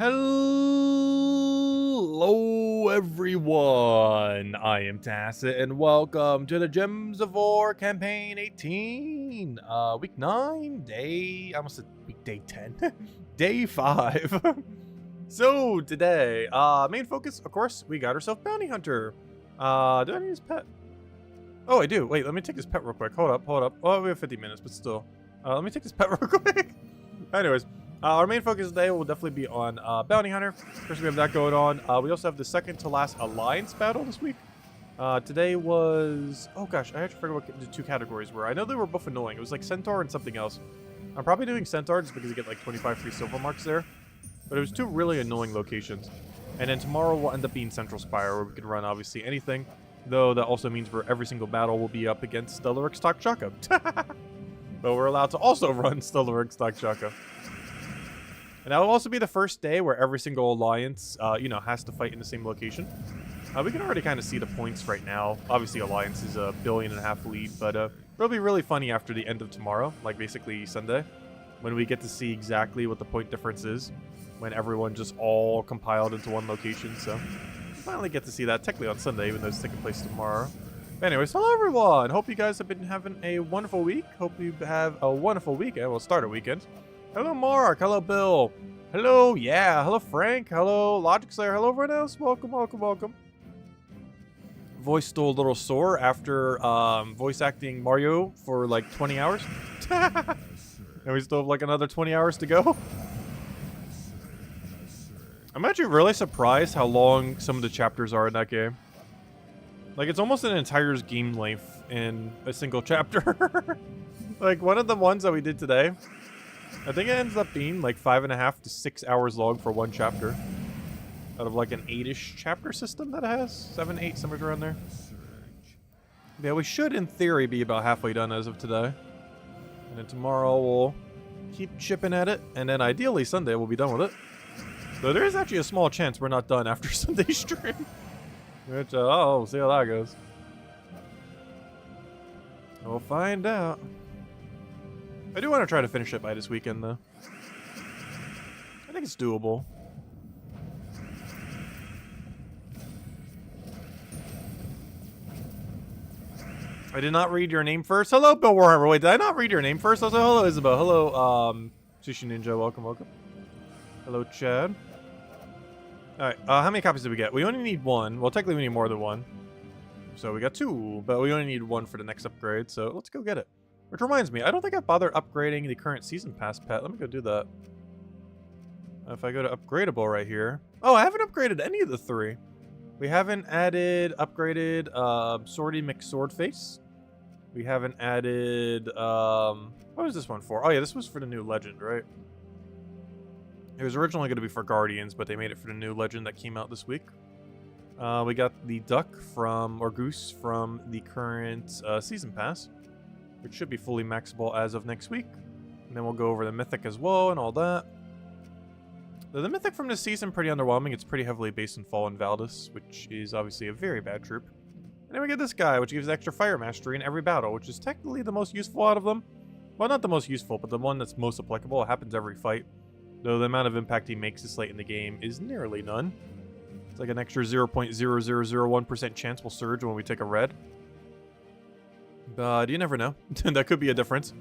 Hello, everyone. I am Tacit, and welcome to the Gems of War Campaign 18. Week 9, I almost said week day 10, day 5. So, today, main focus, of course, we got ourselves Bounty Hunter. Do I need his pet? Oh, I do. Wait, let me take his pet real quick. Hold up. Oh, we have 50 minutes, but still. Let me take this pet real quick. Anyways. Our main focus today will definitely be on Bounty Hunter. First, we have that going on. We also have the second to last Alliance battle this week. Today was... Oh gosh, I actually forgot what the two categories were. I know they were both annoying. It was like Centaur and something else. I'm probably doing Centaur just because you get like 25 free silver marks there. But it was two really annoying locations. And then tomorrow will end up being Central Spire, where we can run obviously anything. Though that also means for every single battle we'll be up against Stellarix Takshaka. But we're allowed to also run Stellarix Takshaka. And that will also be the first day where every single alliance, has to fight in the same location. We can already kind of see the points right now. Obviously, Alliance is a 1.5 billion lead, but it'll be really funny after the end of tomorrow, like basically Sunday, when we get to see exactly what the point difference is, when everyone just all compiled into one location. So we'll finally get to see that technically on Sunday, even though it's taking place tomorrow. But anyways, hello everyone! Hope you guys have been having a wonderful week. Hope you have a wonderful weekend. We'll start a weekend. Hello, Mark. Hello, Bill. Hello, yeah. Hello, Frank. Hello, Logic Slayer. Hello, everyone else. Welcome. Voice still a little sore after voice acting Mario for like 20 hours. And we still have like another 20 hours to go. I'm actually really surprised how long some of the chapters are in that game. Like, it's almost an entire game length in a single chapter. Like, one of the ones that we did today, I think it ends up being like 5.5 to 6 hours long for one chapter. Out of like an 8-ish chapter system that it has. 7, 8, somewhere around there. Yeah, we should in theory be about halfway done as of today. And then tomorrow we'll keep chipping at it. And then ideally Sunday we'll be done with it. Though there is actually a small chance we're not done after Sunday's stream. Which, we'll see how that goes. We'll find out. I do want to try to finish it by this weekend, though. I think it's doable. I did not read your name first. Hello, Bill Warhammer. Wait, did I not read your name first? I was like, hello, Isabel. Hello, Sushi Ninja. Welcome. Hello, Chad. Alright, how many copies did we get? We only need one. Well, technically we need more than one. So we got 2, but we only need 1 for the next upgrade, so let's go get it. Which reminds me, I don't think I've bothered upgrading the current season pass pet. Let me go do that. If I go to upgradable right here. Oh, I haven't upgraded any of the 3. We haven't upgraded Swordy McSwordface. We haven't added, what was this one for? Oh yeah, this was for the new legend, right? It was originally going to be for Guardians, but they made it for the new legend that came out this week. We got the duck or goose from the current season pass, which should be fully maxable as of next week. And then we'll go over the mythic as well and all that. The mythic from this season, pretty underwhelming. It's pretty heavily based on Fallen Valdus, which is obviously a very bad troop. And then we get this guy, which gives extra fire mastery in every battle, which is technically the most useful out of them. Well, not the most useful, but the one that's most applicable. It happens every fight. Though the amount of impact he makes this late in the game is nearly none. It's like an extra 0.0001% chance we'll surge when we take a red. But you never know. That could be a difference.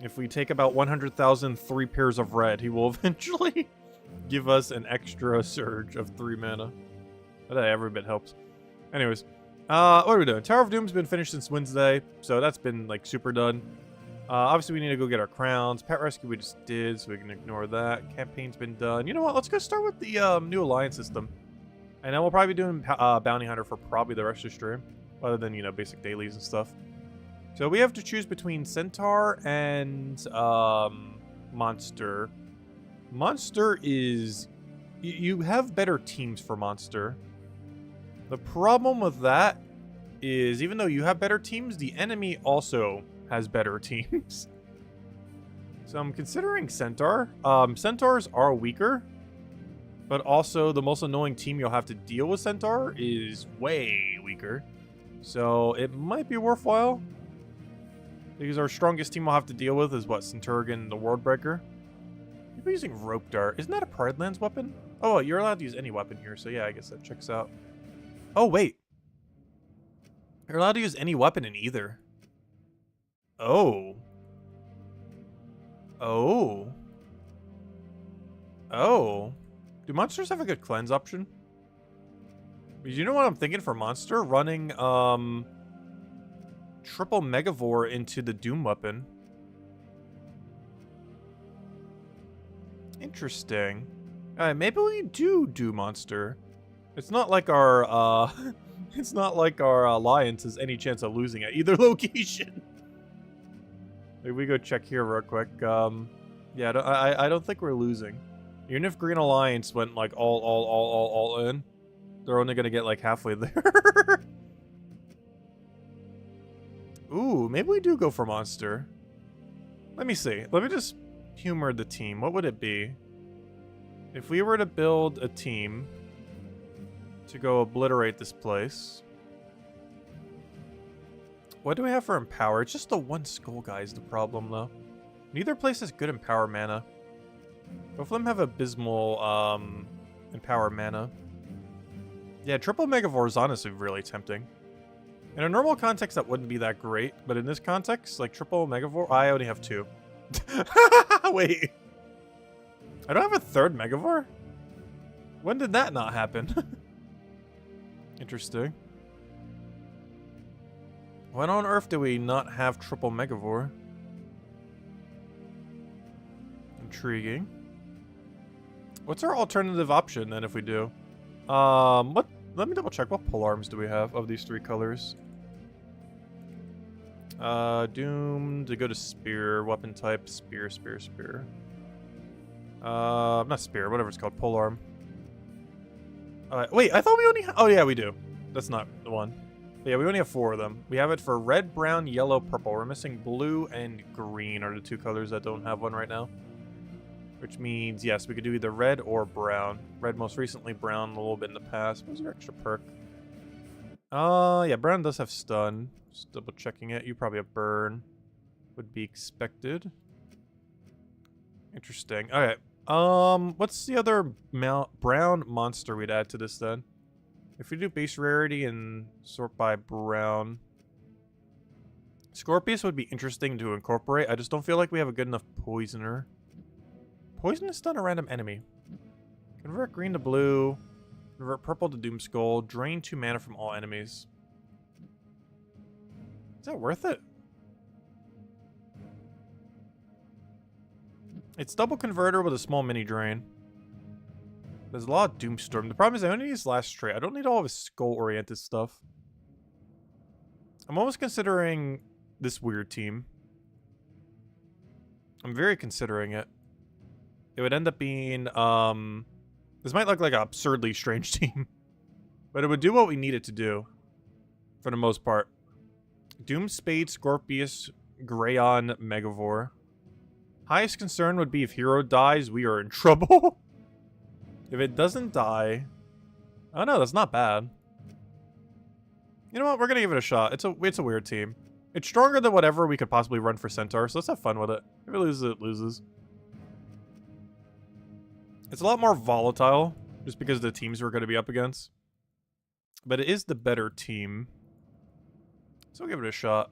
If we take about 100,000 3 pairs of red, he will eventually give us an extra surge of 3 mana. But hey, every bit helps. Anyways, what are we doing? Tower of Doom's been finished since Wednesday, so that's been like super done. Obviously, we need to go get our crowns. Pet Rescue we just did, so we can ignore that. Campaign's been done. You know what? Let's go start with the new Alliance system. And then we'll probably be doing Bounty Hunter for probably the rest of the stream. Other than, basic dailies and stuff. So we have to choose between Centaur and Monster. Monster is... You have better teams for Monster. The problem with that is, even though you have better teams, the enemy also has better teams. So I'm considering Centaur. Centaurs are weaker, but also the most annoying team you'll have to deal with Centaur is way weaker. So it might be worthwhile. Because our strongest team we'll have to deal with is what? Centurion and the Worldbreaker. People using rope dart. Isn't that a Pride Lands weapon? Oh, you're allowed to use any weapon here, so yeah, I guess that checks out. Oh, wait. You're allowed to use any weapon in either. Oh. Oh. Oh. Do monsters have a good cleanse option? You know what I'm thinking for monster? Running, triple Megavore into the Doom weapon. Interesting. Alright, maybe we do monster. It's not like our, it's not like our alliance has any chance of losing at either location. Maybe we go check here real quick. Yeah, I don't think we're losing. Even if Green Alliance went like all in, they're only gonna get like halfway there. Ooh, maybe we do go for monster. Let me see. Let me just humor the team. What would it be if we were to build a team to go obliterate this place? What do we have for Empower? It's just the one skull guy is the problem, though. Neither place has good Empower mana. Both of them have abysmal Empower mana. Yeah, triple Megavore is honestly really tempting. In a normal context, that wouldn't be that great, but in this context, like triple Megavore, I only have 2. Wait. I don't have a third Megavore? When did that not happen? Interesting. When on earth do we not have triple Megavore? Intriguing. What's our alternative option then if we do? Let me double check. What polearms do we have of these 3 colors? Doom to go to spear, weapon type, spear. Not spear, whatever it's called, polearm. Wait, I thought we only oh yeah, we do. That's not the one. But yeah, we only have 4 of them. We have it for red, brown, yellow, purple. We're missing blue and green are the 2 colors that don't have one right now. Which means, yes, we could do either red or brown. Red most recently, brown a little bit in the past. What was your extra perk? Yeah, brown does have stun. Just double checking it. You probably have burn. Would be expected. Interesting. Alright. What's the other brown monster we'd add to this then? If we do base rarity and sort by brown. Scorpius would be interesting to incorporate. I just don't feel like we have a good enough poisoner. Poison is stun a random enemy. Convert green to blue. Convert purple to Doom Skull. Drain 2 mana from all enemies. Is that worth it? It's double converter with a small mini drain. There's a lot of Doomstorm. The problem is I only need his last trait. I don't need all of his skull-oriented stuff. I'm almost considering this weird team. I'm very considering it. It would end up being, this might look like an absurdly strange team. But it would do what we need it to do. For the most part. Doom Spade, Scorpius, Greyon, Megavore. Highest concern would be if Hero dies, we are in trouble. If it doesn't die... Oh no, that's not bad. You know what? We're gonna give it a shot. It's a weird team. It's stronger than whatever we could possibly run for Centaur, so let's have fun with it. If it loses, it loses. It's a lot more volatile, just because of the teams we're going to be up against. But it is the better team. So we'll give it a shot.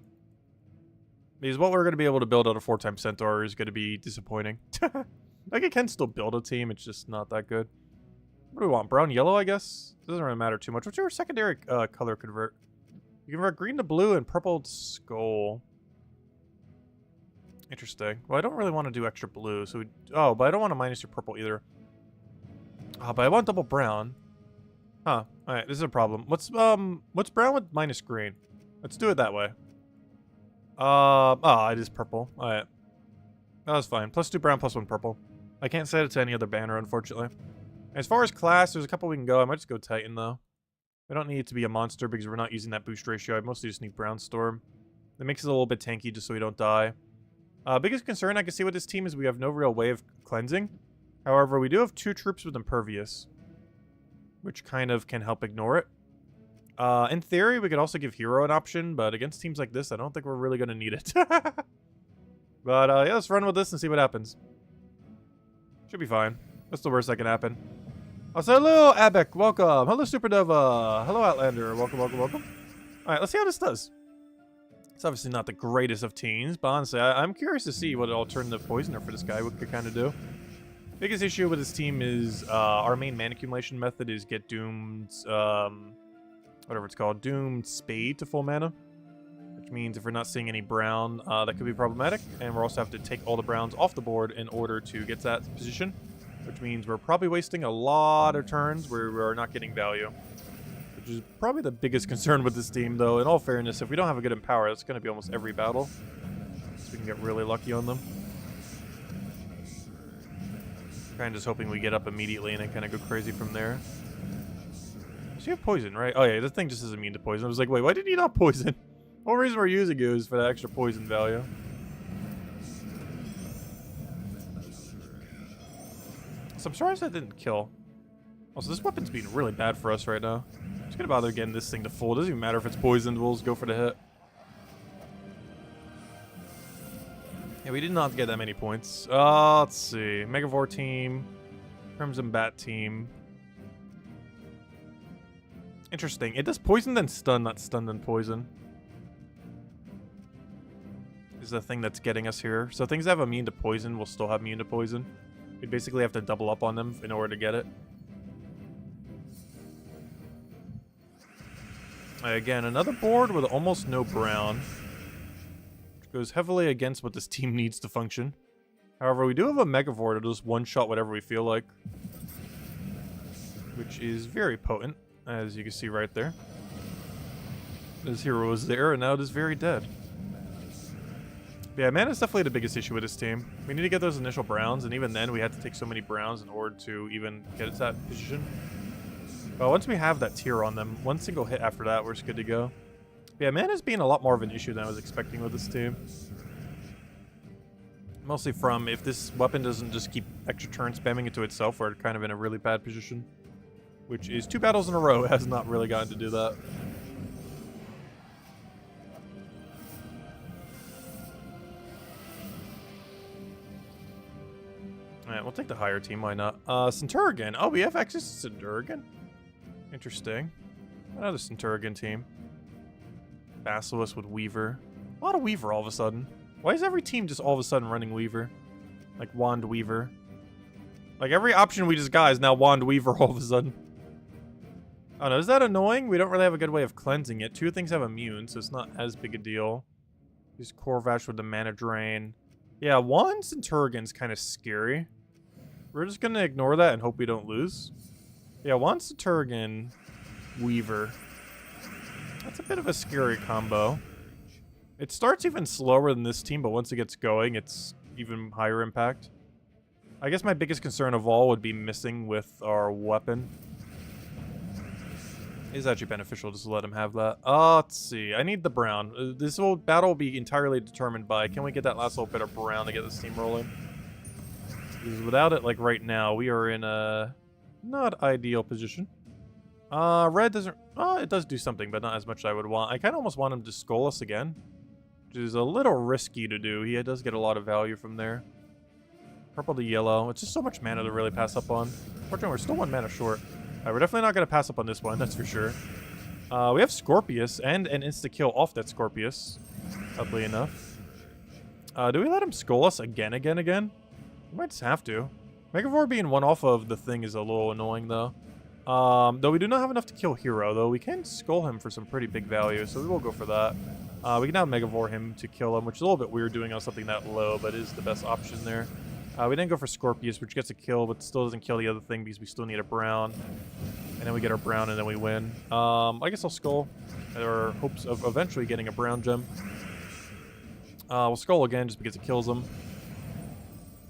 Because what we're going to be able to build out a 4-time Centaur is going to be disappointing. Like, it can still build a team, it's just not that good. What do we want? Brown, yellow, I guess? It doesn't really matter too much. What's your secondary color convert? You convert green to blue and purple to skull. Interesting. Well, I don't really want to do extra blue, so we... Oh, but I don't want to minus your purple either. Oh, but I want double brown. Huh. Alright, this is a problem. What's brown with minus green? Let's do it that way. Oh, it is purple. Alright. That was fine. +2 brown, +1 purple. I can't set it to any other banner, unfortunately. As far as class, there's a couple we can go. I might just go Titan, though. We don't need it to be a monster because we're not using that boost ratio. I mostly just need Brown Storm. That makes it a little bit tanky just so we don't die. Biggest concern I can see with this team is we have no real way of cleansing. However, we do have 2 troops with Impervious, which kind of can help ignore it. In theory, we could also give Hero an option, but against teams like this, I don't think we're really going to need it. But yeah, let's run with this and see what happens. Should be fine. That's the worst that can happen. Oh, so hello, Abek. Welcome. Hello, Supernova. Hello, Outlander. Welcome, welcome, welcome. All right, let's see how this does. It's obviously not the greatest of teams, but honestly, I'm curious to see what alternative poisoner for this guy we could kind of do. Biggest issue with this team is our main mana accumulation method is get Doomed, whatever it's called, Doomed Spade to full mana. Which means if we're not seeing any brown, that could be problematic. And we'll also have to take all the browns off the board in order to get to that position. Which means we're probably wasting a lot of turns where we're not getting value. Which is probably the biggest concern with this team, though. In all fairness, if we don't have a good Empower, that's going to be almost every battle. So we can get really lucky on them. Kind of just hoping we get up immediately and then kind of go crazy from there. So you have poison, right? Oh yeah, this thing just is immune to poison. I was like, wait, why did he not poison? The whole reason we're using it is for that extra poison value. So I'm surprised that didn't kill. Also, this weapon's being really bad for us right now. I'm just gonna bother getting this thing to full. It doesn't even matter if it's poisoned, we'll just go for the hit. Yeah, we did not get that many points. Let's see. Megavore team. Crimson Bat team. Interesting. It does poison then stun, not stun then poison. Is the thing that's getting us here. So things that have immune to poison will still have immune to poison. We basically have to double up on them in order to get it. Again, another board with almost no brown. Goes heavily against what this team needs to function. However, we do have a Megavore to just one-shot whatever we feel like. Which is very potent, as you can see right there. This hero was there, and now it is very dead. But yeah, mana is definitely the biggest issue with this team. We need to get those initial browns, and even then we had to take so many browns in order to even get it to that position. But once we have that tier on them, one single hit after that, we're just good to go. Yeah, mana's being a lot more of an issue than I was expecting with this team. Mostly from if this weapon doesn't just keep extra turn spamming into itself, we're kind of in a really bad position. Which is 2 battles in a row, it has not really gotten to do that. Alright, we'll take the higher team, why not? Centurion. Oh, we have access to Centurion? Interesting. Another Centurion team. Basilisk with Weaver. A lot of Weaver all of a sudden. Why is every team just all of a sudden running Weaver? Like Wand Weaver. Like every option we just got is now Wand Weaver all of a sudden. Oh no, is that annoying? We don't really have a good way of cleansing it. 2 things have immune, so it's not as big a deal. Use Corvash with the mana drain. Yeah, one Centurion's kind of scary. We're just gonna ignore that and hope we don't lose. Yeah, one Centurion, Weaver. That's a bit of a scary combo. It starts even slower than this team, but once it gets going, it's even higher impact. I guess my biggest concern of all would be missing with our weapon. It is actually beneficial just to let him have that. Let's see. I need the brown. This whole battle will be entirely determined by can we get that last little bit of brown to get this team rolling. Because without it, like right now, we are in a not ideal position. Red doesn't... Oh, it does do something, but not as much as I would want. I kind of almost want him to skull us again. Which is a little risky to do. He does get a lot of value from there. Purple to yellow. It's just so much mana to really pass up on. Fortunately, we're still 1 mana short. Alright, we're definitely not going to pass up on this one, that's for sure. We have Scorpius and an insta-kill off that Scorpius. Oddly enough. Do we let him skull us again? We might just have to. Megavore being 1 off of the thing is a little annoying, though. Though we do not have enough to kill Hero, though we can skull him for some pretty big value, so we will go for that. We can now Megavore him to kill him, which is a little bit weird doing on something that low, but is the best option there. We then go for Scorpius, which gets a kill, but still doesn't kill the other thing because we still need a brown. And then we get our brown, and then we win. I guess I'll skull. There are hopes of eventually getting a brown gem. We'll skull again just because it kills him.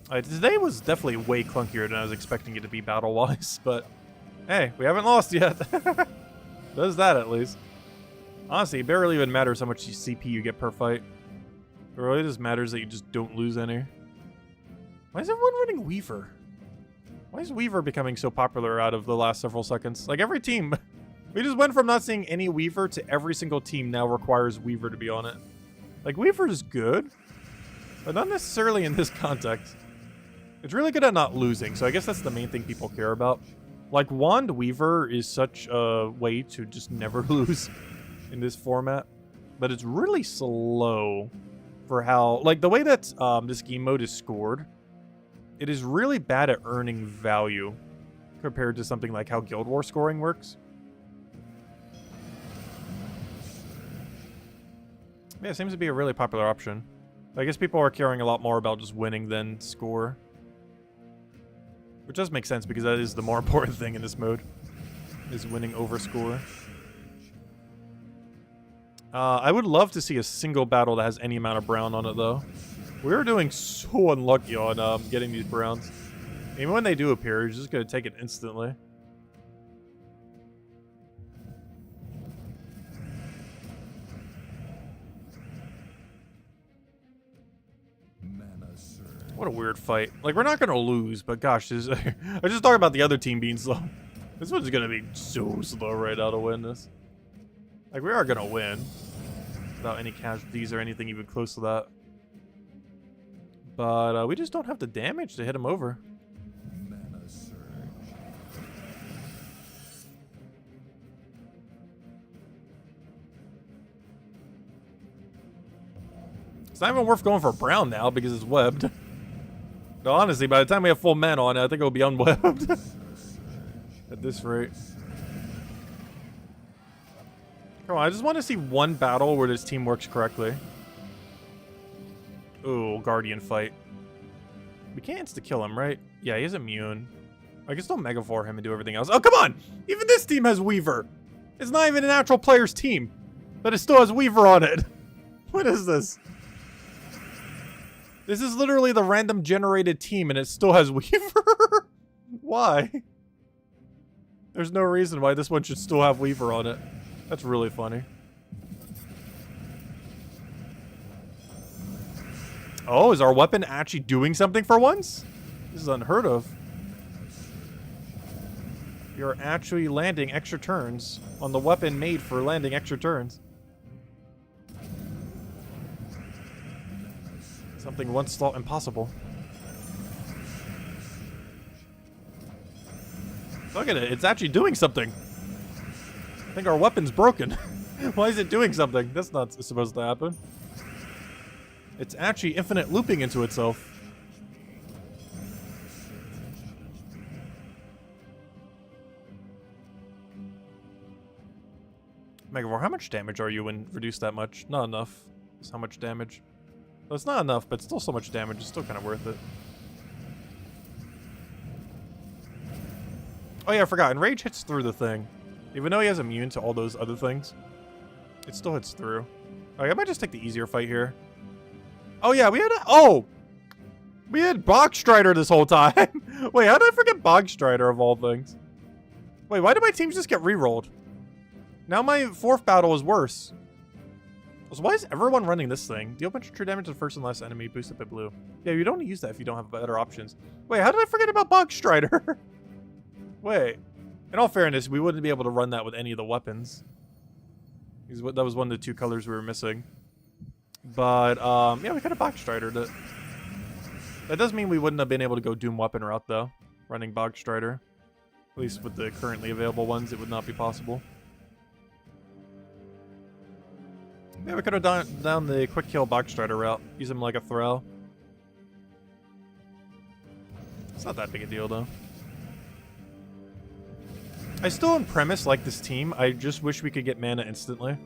Today was definitely way clunkier than I was expecting it to be battle-wise, but hey, we haven't lost yet. Does that at least. Honestly, it barely even matters how much CP you get per fight. It really just matters that you just don't lose any. Why is everyone running Weaver? Why is Weaver becoming so popular out of the last several seconds? Like every team. We just went from not seeing any Weaver to every single team now requires Weaver to be on it. Like Weaver is good, but not necessarily in this context. It's really good at not losing, so I guess that's the main thing people care about. Like, Wand Weaver is such a way to just never lose in this format. But it's really slow for how... Like, the way that this game mode is scored, it is really bad at earning value compared to something like how Guild Wars scoring works. Yeah, it seems to be a really popular option. I guess people are caring a lot more about just winning than score. Which does make sense, because that is the more important thing in this mode, is winning over score. I would love to see a single battle that has any amount of brown on it, though. We're doing so unlucky on getting these browns. Even when they do appear, you're just going to take it instantly. What a weird fight. Like, we're not going to lose, but gosh, this, I just talking about the other team being slow. This one's going to be so slow right now to win this. Like, we are going to win. Without any casualties or anything even close to that. But we just don't have the damage to hit him over. It's not even worth going for brown now because it's webbed. No, honestly, by the time we have full mana on it, I think it'll be unwebbed. At this rate. Come on, I just want to see one battle where this team works correctly. Ooh, Guardian fight. We can't insta-kill him, right? Yeah, he's immune. I can still Megavore him and do everything else. Oh, come on! Even this team has Weaver! It's not even an actual player's team. But it still has Weaver on it. What is this? This is literally the random generated team and it still has Weaver? Why? There's no reason why this one should still have Weaver on it. That's really funny. Oh, is our weapon actually doing something for once? This is unheard of. You're actually landing extra turns on the weapon made for landing extra turns. Something once thought impossible. Look at it, it's actually doing something. I think our weapon's broken. Why is it doing something? That's not supposed to happen. It's actually infinite looping into itself. Megavore, how much damage are you when reduced that much? Not enough. That's how much damage. Well, it's not enough, but still so much damage. It's still kind of worth it. Oh yeah, I forgot. Enrage hits through the thing. Even though he has immune to all those other things, it still hits through. Alright, I might just take the easier fight here. Oh yeah, we had we had Bogstrider this whole time. Wait, how did I forget Bogstrider of all things? Wait, why did my teams just get rerolled? Now my fourth battle is worse. So why is everyone running this thing? Deal bunch of true damage to the first and last enemy, boosted by blue. Yeah, you don't use that if you don't have better options. Wait, how did I forget about Bogstrider? Wait. In all fairness, we wouldn't be able to run that with any of the weapons. That was one of the two colors we were missing. But, yeah, we could have Bogstridered it. That does mean we wouldn't have been able to go Doom Weapon route, though. Running Bogstrider. At least with the currently available ones, it would not be possible. Yeah, we could have done down the quick kill Bogstrider route. Use him like a throw. It's not that big a deal, though. I still, in premise, like this team. I just wish we could get mana instantly.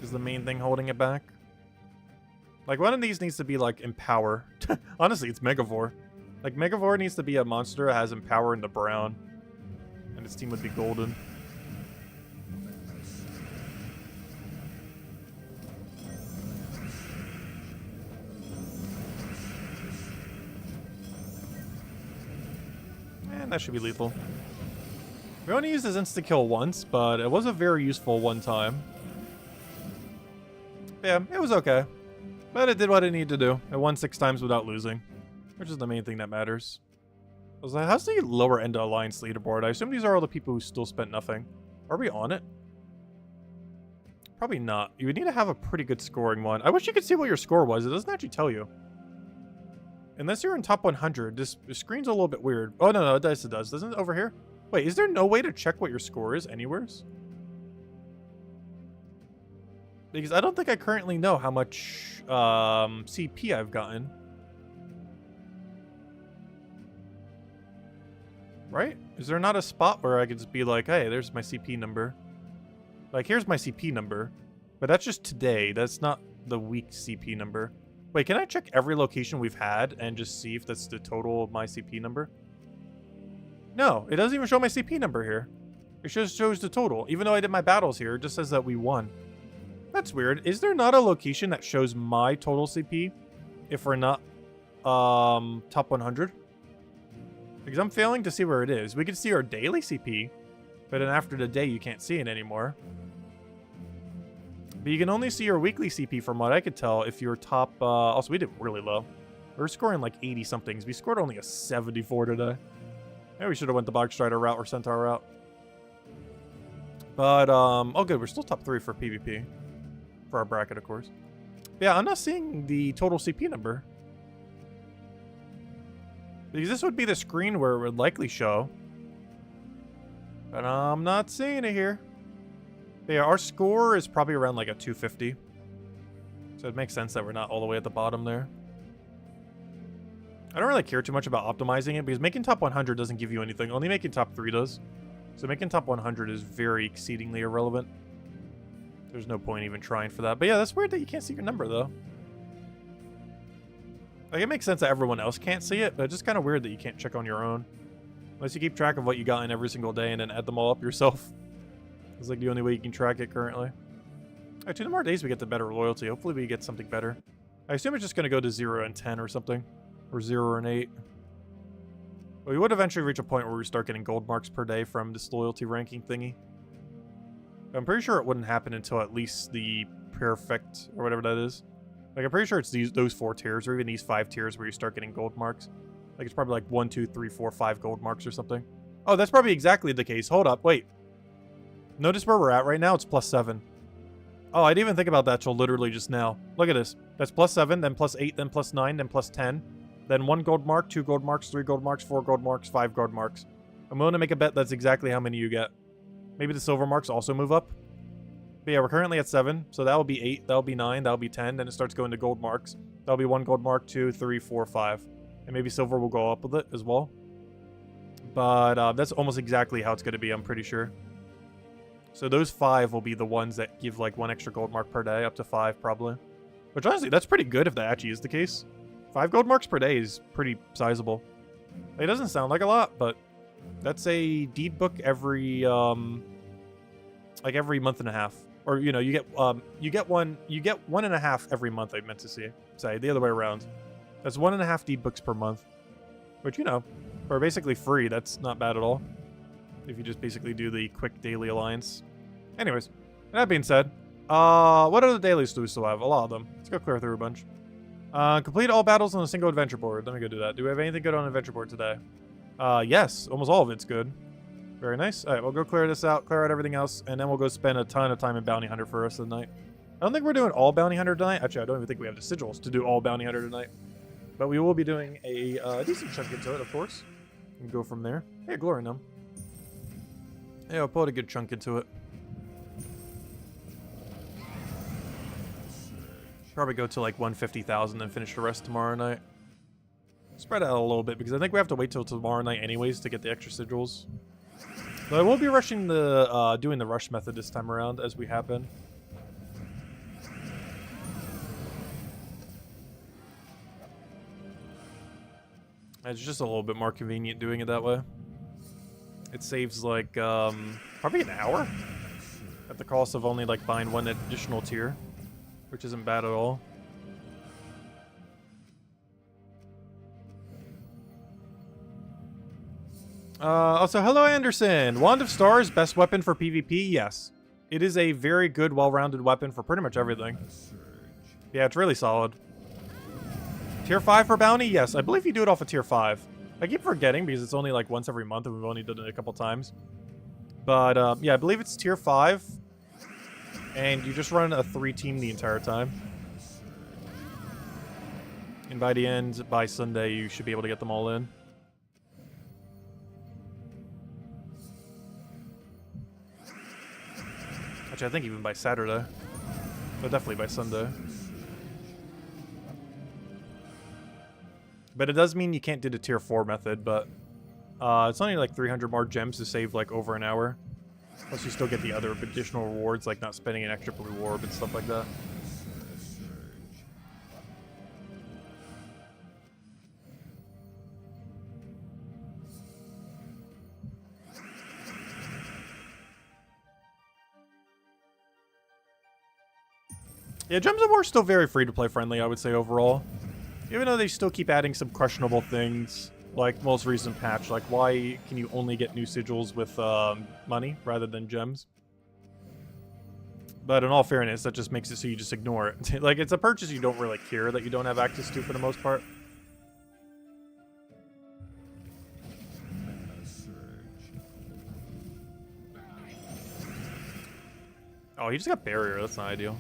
Is the main thing holding it back. Like, one of these needs to be, like, Empower. Honestly, it's Megavore. Like, Megavore needs to be a monster that has Empower in the brown. And its team would be golden. And that should be lethal. We only used his insta-kill once, but it was a very useful one time. Yeah, it was okay. But it did what it needed to do. It won 6 times without losing. Which is the main thing that matters. I was like, how's the lower end of Alliance leaderboard? I assume these are all the people who still spent nothing. Are we on it? Probably not. You would need to have a pretty good scoring one. I wish you could see what your score was. It doesn't actually tell you. Unless you're in top 100, this screen's a little bit weird. Oh, no, it does. It does. Doesn't it over here? Wait, is there no way to check what your score is anywheres? Because I don't think I currently know how much CP I've gotten. Right? Is there not a spot where I could just be like, hey, there's my CP number? Like, here's my CP number. But that's just today. That's not the week CP number. Wait, can I check every location we've had and just see if that's the total of my CP number? No, it doesn't even show my CP number here. It just shows the total. Even though I did my battles here, it just says that we won. That's weird. Is there not a location that shows my total CP if we're not top 100? Because I'm failing to see where it is. We can see our daily CP, but then after the day, you can't see it anymore. But you can only see your weekly CP from what I could tell if you're top... also, we did really low. We were scoring like 80-somethings. We scored only a 74 today. Maybe we should have went the Bog Strider route or Centaur route. But, oh good, we're still top 3 for PvP. For our bracket, of course. But yeah, I'm not seeing the total CP number. Because this would be the screen where it would likely show. But I'm not seeing it here. But yeah, our score is probably around like a 250. So it makes sense that we're not all the way at the bottom there. I don't really care too much about optimizing it because making top 100 doesn't give you anything. Only making top 3 does. So making top 100 is very exceedingly irrelevant. There's no point even trying for that. But yeah, that's weird that you can't see your number though. Like, it makes sense that everyone else can't see it, but it's just kind of weird that you can't check on your own. Unless you keep track of what you got in every single day and then add them all up yourself. It's like the only way you can track it currently. Alright, 2 more days we get the better loyalty. Hopefully we get something better. I assume it's just going to go to 0 and 10 or something. Or 0 and 8. But we would eventually reach a point where we start getting gold marks per day from this loyalty ranking thingy. But I'm pretty sure it wouldn't happen until at least the perfect, or whatever that is. Like, I'm pretty sure it's those 4 tiers, or even these 5 tiers where you start getting gold marks. Like, it's probably like 1, 2, 3, 4, 5 gold marks or something. Oh, that's probably exactly the case. Hold up, wait. Notice where we're at right now? It's +7. Oh, I didn't even think about that till literally just now. Look at this. That's +7, then +8, then +9, then +10. Then 1 gold mark, 2 gold marks, 3 gold marks, 4 gold marks, 5 gold marks. I'm willing to make a bet that's exactly how many you get. Maybe the silver marks also move up. But yeah, we're currently at 7, so that'll be 8, that'll be 9, that'll be 10, then it starts going to gold marks. That'll be 1 gold mark, 2, 3, 4, 5. And maybe silver will go up with it as well. But that's almost exactly how it's going to be, I'm pretty sure. So those 5 will be the ones that give like 1 extra gold mark per day, up to 5 probably. Which honestly, that's pretty good if that actually is the case. 5 gold marks per day is pretty sizable. It doesn't sound like a lot, but that's a deed book every like every month and a half. Or, you know, you get 1.5 every month, I meant to say the other way around. That's 1.5 deed books per month. Which, you know, are basically free. That's not bad at all. If you just basically do the quick daily alliance. Anyways, that being said, what other dailies do we still have? A lot of them. Let's go clear through a bunch. Complete all battles on a single adventure board. Let me go do that. Do we have anything good on adventure board today? Yes, almost all of it's good. Very nice. All right, we'll go clear this out, clear out everything else, and then we'll go spend a ton of time in Bounty Hunter for the rest of the night. I don't think we're doing all Bounty Hunter tonight. Actually, I don't even think we have the sigils to do all Bounty Hunter tonight. But we will be doing a decent chunk into it, of course. And go from there. Hey, Glory Gnome. Yeah, we'll put a good chunk into it. Probably go to like 150,000 and finish the rest tomorrow night. Spread out a little bit because I think we have to wait till tomorrow night anyways to get the extra sigils. But I will be rushing the doing the rush method this time around as we have been. It's just a little bit more convenient doing it that way. It saves like probably an hour at the cost of only like buying 1 additional tier, which isn't bad at all. Also, hello Anderson. Wand of Stars, best weapon for PvP? Yes. It is a very good, well-rounded weapon for pretty much everything. Yeah, it's really solid. Tier 5 for bounty? Yes, I believe you do it off of tier 5. I keep forgetting because it's only like once every month and we've only done it a couple times. But yeah, I believe it's tier 5. And you just run a 3 team the entire time. And by the end, by Sunday, you should be able to get them all in. Actually, I think even by Saturday. But definitely by Sunday. But it does mean you can't do the tier 4 method, but it's only like 300 more gems to save like over an hour. Plus you still get the other additional rewards, like not spending an extra reward and stuff like that. Yeah, Gems of War is still very free-to-play friendly, I would say, overall. Even though they still keep adding some questionable things, like most recent patch, like why can you only get new sigils with money rather than gems? But in all fairness, that just makes it so you just ignore it. Like, it's a purchase you don't really care that you don't have access to for the most part. Oh, he just got barrier. That's not ideal.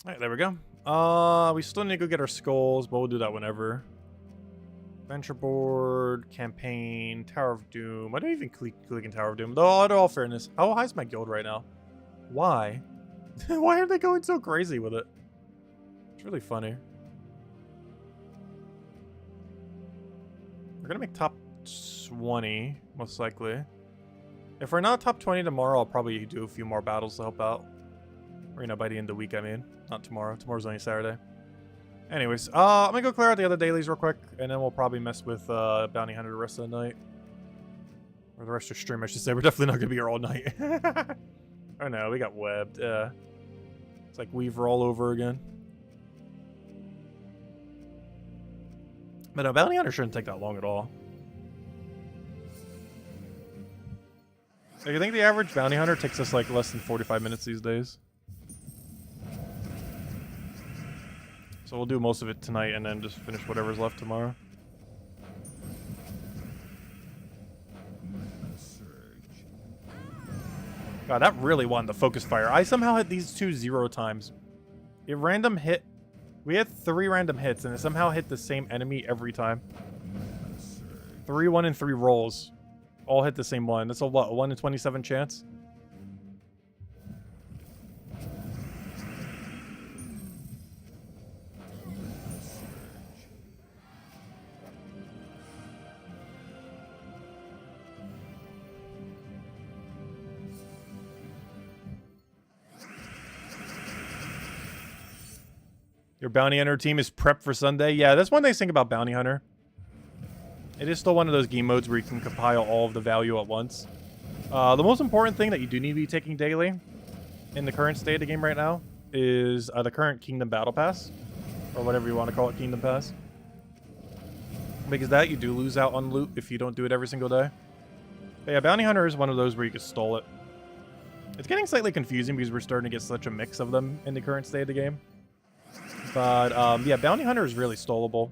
Alright, there we go. We still need to go get our skulls, but we'll do that whenever. Venture board, campaign, Tower of Doom. I don't even click in Tower of Doom. Though, in all fairness, how high is my guild right now? Why? Why are they going so crazy with it? It's really funny. We're gonna make top 20, most likely. If we're not top 20 tomorrow, I'll probably do a few more battles to help out. Or, you know, by the end of the week, I mean. Not tomorrow. Tomorrow's only Saturday. Anyways, I'm gonna go clear out the other dailies real quick, and then we'll probably mess with Bounty Hunter the rest of the night. Or the rest of the stream, I should say. We're definitely not gonna be here all night. Oh no, we got webbed. It's like Weaver all over again. But no, Bounty Hunter shouldn't take that long at all. Like, I think the average Bounty Hunter takes us like less than 45 minutes these days. So we'll do most of it tonight and then just finish whatever's left tomorrow. God, that really wanted the focus fire. I somehow hit these two 0 times. It random hit. We had 3 random hits and it somehow hit the same enemy every time. 3, 1, and 3 rolls. All hit the same one. That's a what? A 1 in 27 chance? Your Bounty Hunter team is prepped for Sunday? Yeah, that's one nice thing about Bounty Hunter. It is still one of those game modes where you can compile all of the value at once. The most important thing that you do need to be taking daily in the current state of the game right now is the current Kingdom Battle Pass. Or whatever you want to call it, Kingdom Pass. Because that, you do lose out on loot if you don't do it every single day. But yeah, Bounty Hunter is one of those where you can stall it. It's getting slightly confusing because we're starting to get such a mix of them in the current state of the game. But, yeah, Bounty Hunter is really stallable.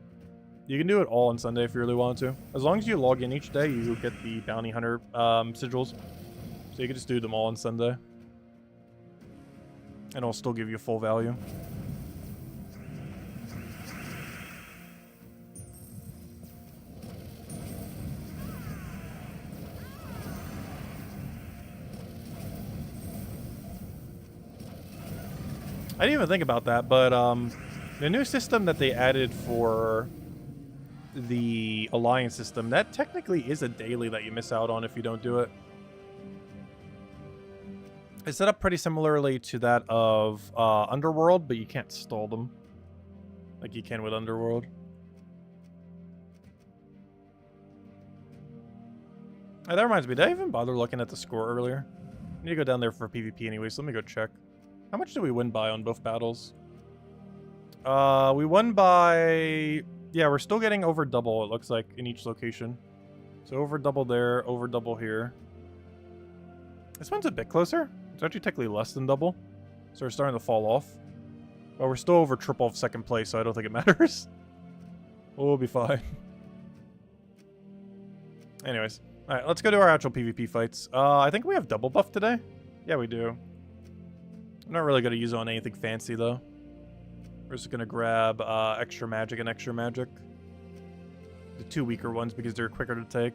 You can do it all on Sunday if you really want to. As long as you log in each day, you get the Bounty Hunter sigils. So you can just do them all on Sunday. And it'll still give you full value. I didn't even think about that, but the new system that they added for the Alliance system, that technically is a daily that you miss out on if you don't do it. It's set up pretty similarly to that of Underworld, but you can't stall them like you can with Underworld. Oh, that reminds me, did I even bother looking at the score earlier? I need to go down there for PvP anyway, so let me go check. How much did we win by on both battles? We won by... Yeah, we're still getting over double, it looks like, in each location. So over double there, over double here. This one's a bit closer. It's actually technically less than double. So we're starting to fall off. But we're still over triple of second place, so I don't think it matters. We'll be fine. Anyways. Alright, let's go to our actual PvP fights. I think we have double buff today. Yeah, we do. I'm not really going to use it on anything fancy, though. We're just going to grab extra magic and extra magic. The 2 weaker ones because they're quicker to take.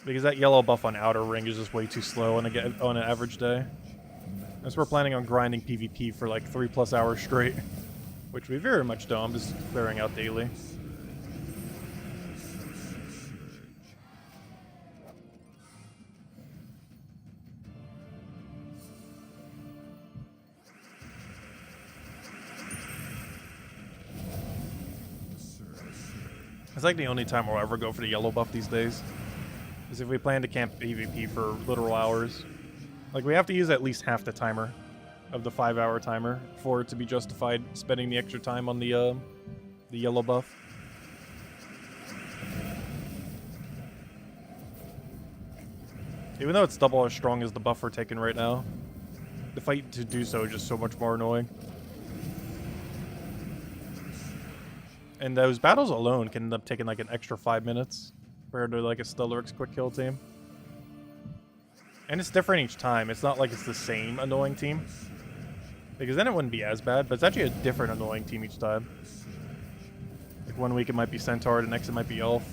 Because that yellow buff on Outer Ring is just way too slow on an average day. Unless we're planning on grinding PvP for like 3+ hours straight. Which we very much don't. I'm just clearing out daily. It's like the only time we'll ever go for the yellow buff these days. Is if we plan to camp PvP for literal hours. Like, we have to use at least half the timer of the 5-hour timer for it to be justified spending the extra time on the yellow buff. Even though it's double as strong as the buff we're taking right now, the fight to do so is just so much more annoying. And those battles alone can end up taking like an extra 5 minutes compared to like a Stellaryx quick kill team. And it's different each time. It's not like it's the same annoying team. Because then it wouldn't be as bad, but it's actually a different annoying team each time. Like 1 week it might be Centaur, the next it might be Elf.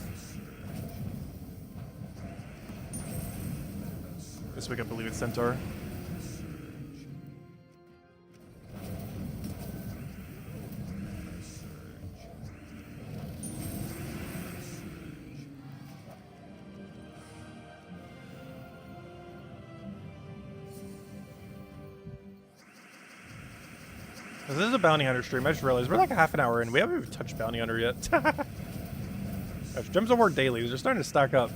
This week I believe it's Centaur. This is a Bounty Hunter stream. I just realized we're like a half an hour in. We haven't even touched Bounty Hunter yet. Gosh, Gems of War dailies. They're starting to stack up.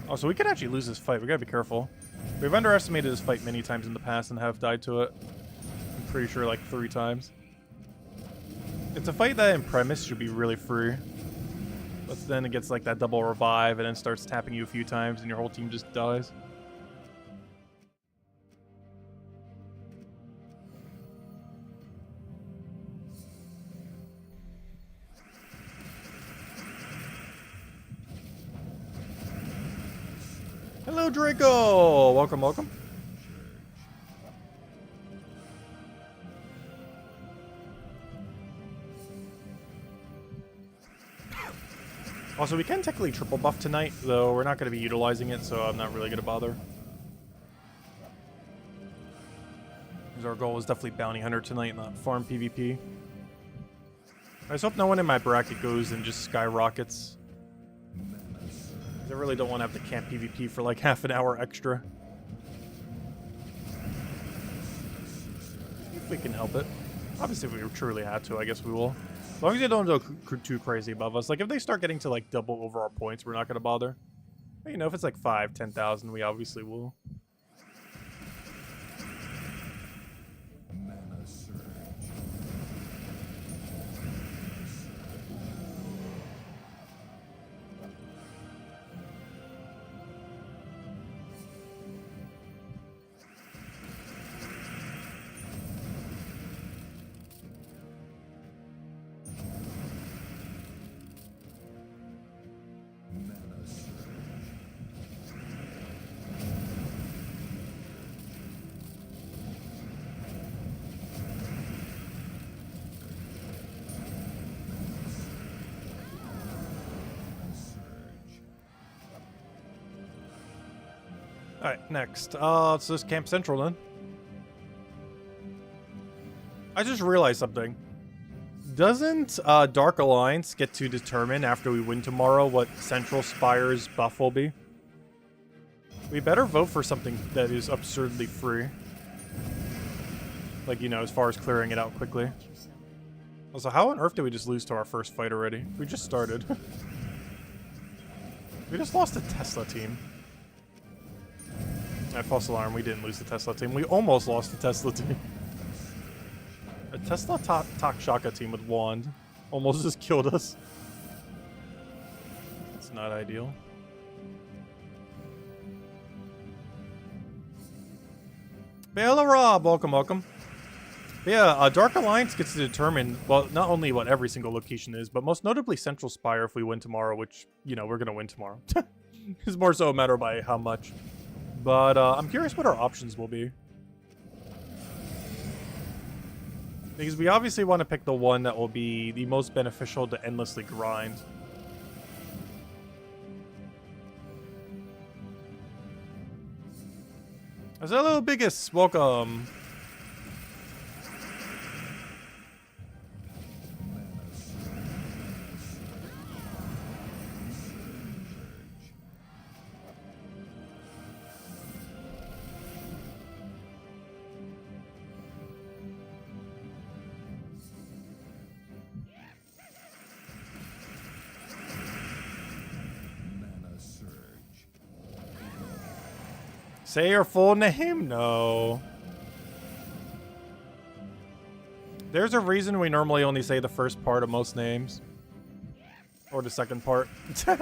Oh, so we could actually lose this fight. We gotta be careful. We've underestimated this fight many times in the past and have died to it. I'm pretty sure like 3 times. It's a fight that in premise should be really free. But then it gets like that double revive and then starts tapping you a few times and your whole team just dies. Hello, Draco! Welcome, welcome. Also, we can technically triple buff tonight, though we're not going to be utilizing it, so I'm not really going to bother. Because our goal is definitely Bounty Hunter tonight, not farm PvP. I just hope no one in my bracket goes and just skyrockets. I really don't want to have to camp PvP for like half an hour extra. If we can help it. Obviously, if we truly had to, I guess we will. As long as they don't go too crazy above us. Like, if they start getting to, like, double overall points, we're not going to bother. But, you know, if it's, like, 5,000, 10,000, we obviously will. Alright, next. Let's just Camp Central then. I just realized something. Doesn't Dark Alliance get to determine after we win tomorrow what Central Spire's buff will be? We better vote for something that is absurdly free. Like, you know, as far as clearing it out quickly. Also, how on earth did we just lose to our first fight already? We just started. We just lost a Tesla team. False alarm, we didn't lose the Tesla team. We almost lost the Tesla team. A Tesla Takshaka team with Wand. Almost just killed us. That's not ideal. Bella Rob, welcome, welcome. But yeah, Dark Alliance gets to determine, well, not only what every single location is, but most notably Central Spire if we win tomorrow, which, you know, we're going to win tomorrow. It's more so a matter by how much. But I'm curious what our options will be. Because we obviously want to pick the one that will be the most beneficial to endlessly grind. Hello, Biggest. Welcome. Say your full name? No. There's a reason we normally only say the first part of most names. Or the second part. How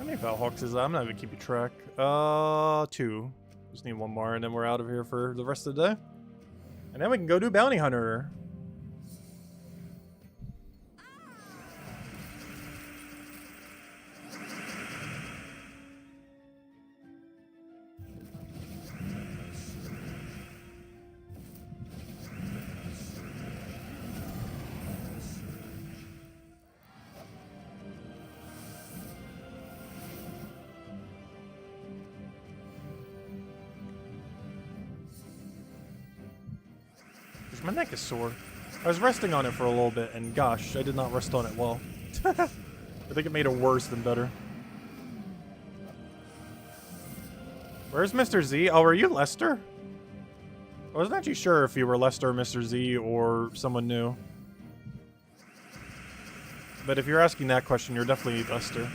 many Valhawks is that? I'm not even keeping track. 2. Just need one more and then we're out of here for the rest of the day. And then we can go do Bounty Hunter. My neck is sore. I was resting on it for a little bit, and gosh, I did not rest on it well. I think it made it worse than better. Where's Mr. Z? Oh, are you Lester? I wasn't actually sure if you were Lester or Mr. Z or someone new. But if you're asking that question, you're definitely Lester.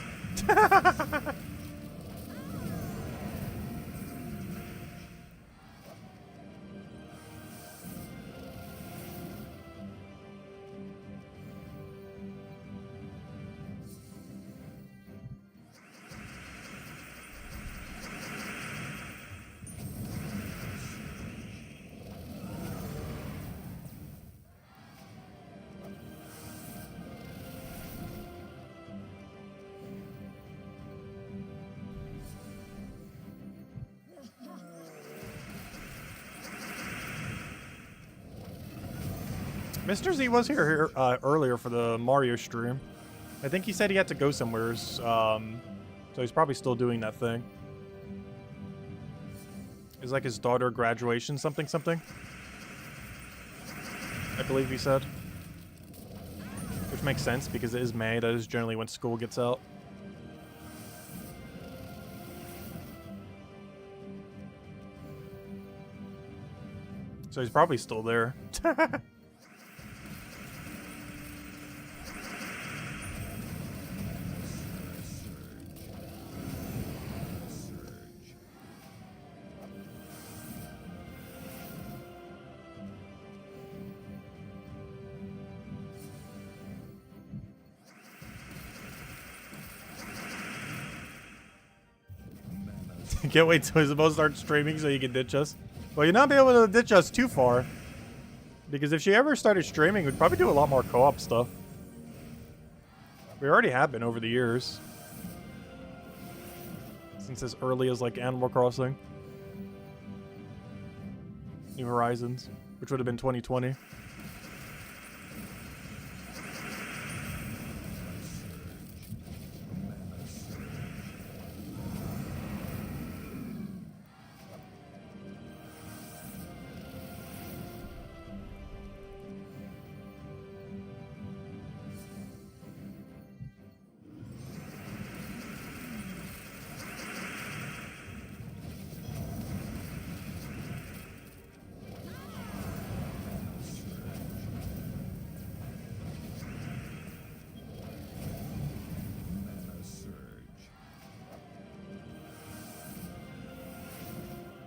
Mr. Z was here earlier for the Mario stream. I think he said he had to go somewhere, so he's probably still doing that thing. It's like his daughter graduation, something. I believe he said. Which makes sense, because it is May. That is generally when school gets out. So he's probably still there. Can't wait till he's supposed to start streaming so you can ditch us. Well, you're not be able to ditch us too far. Because if she ever started streaming, we'd probably do a lot more co-op stuff. We already have been over the years. Since as early as like Animal Crossing. New Horizons, which would have been 2020.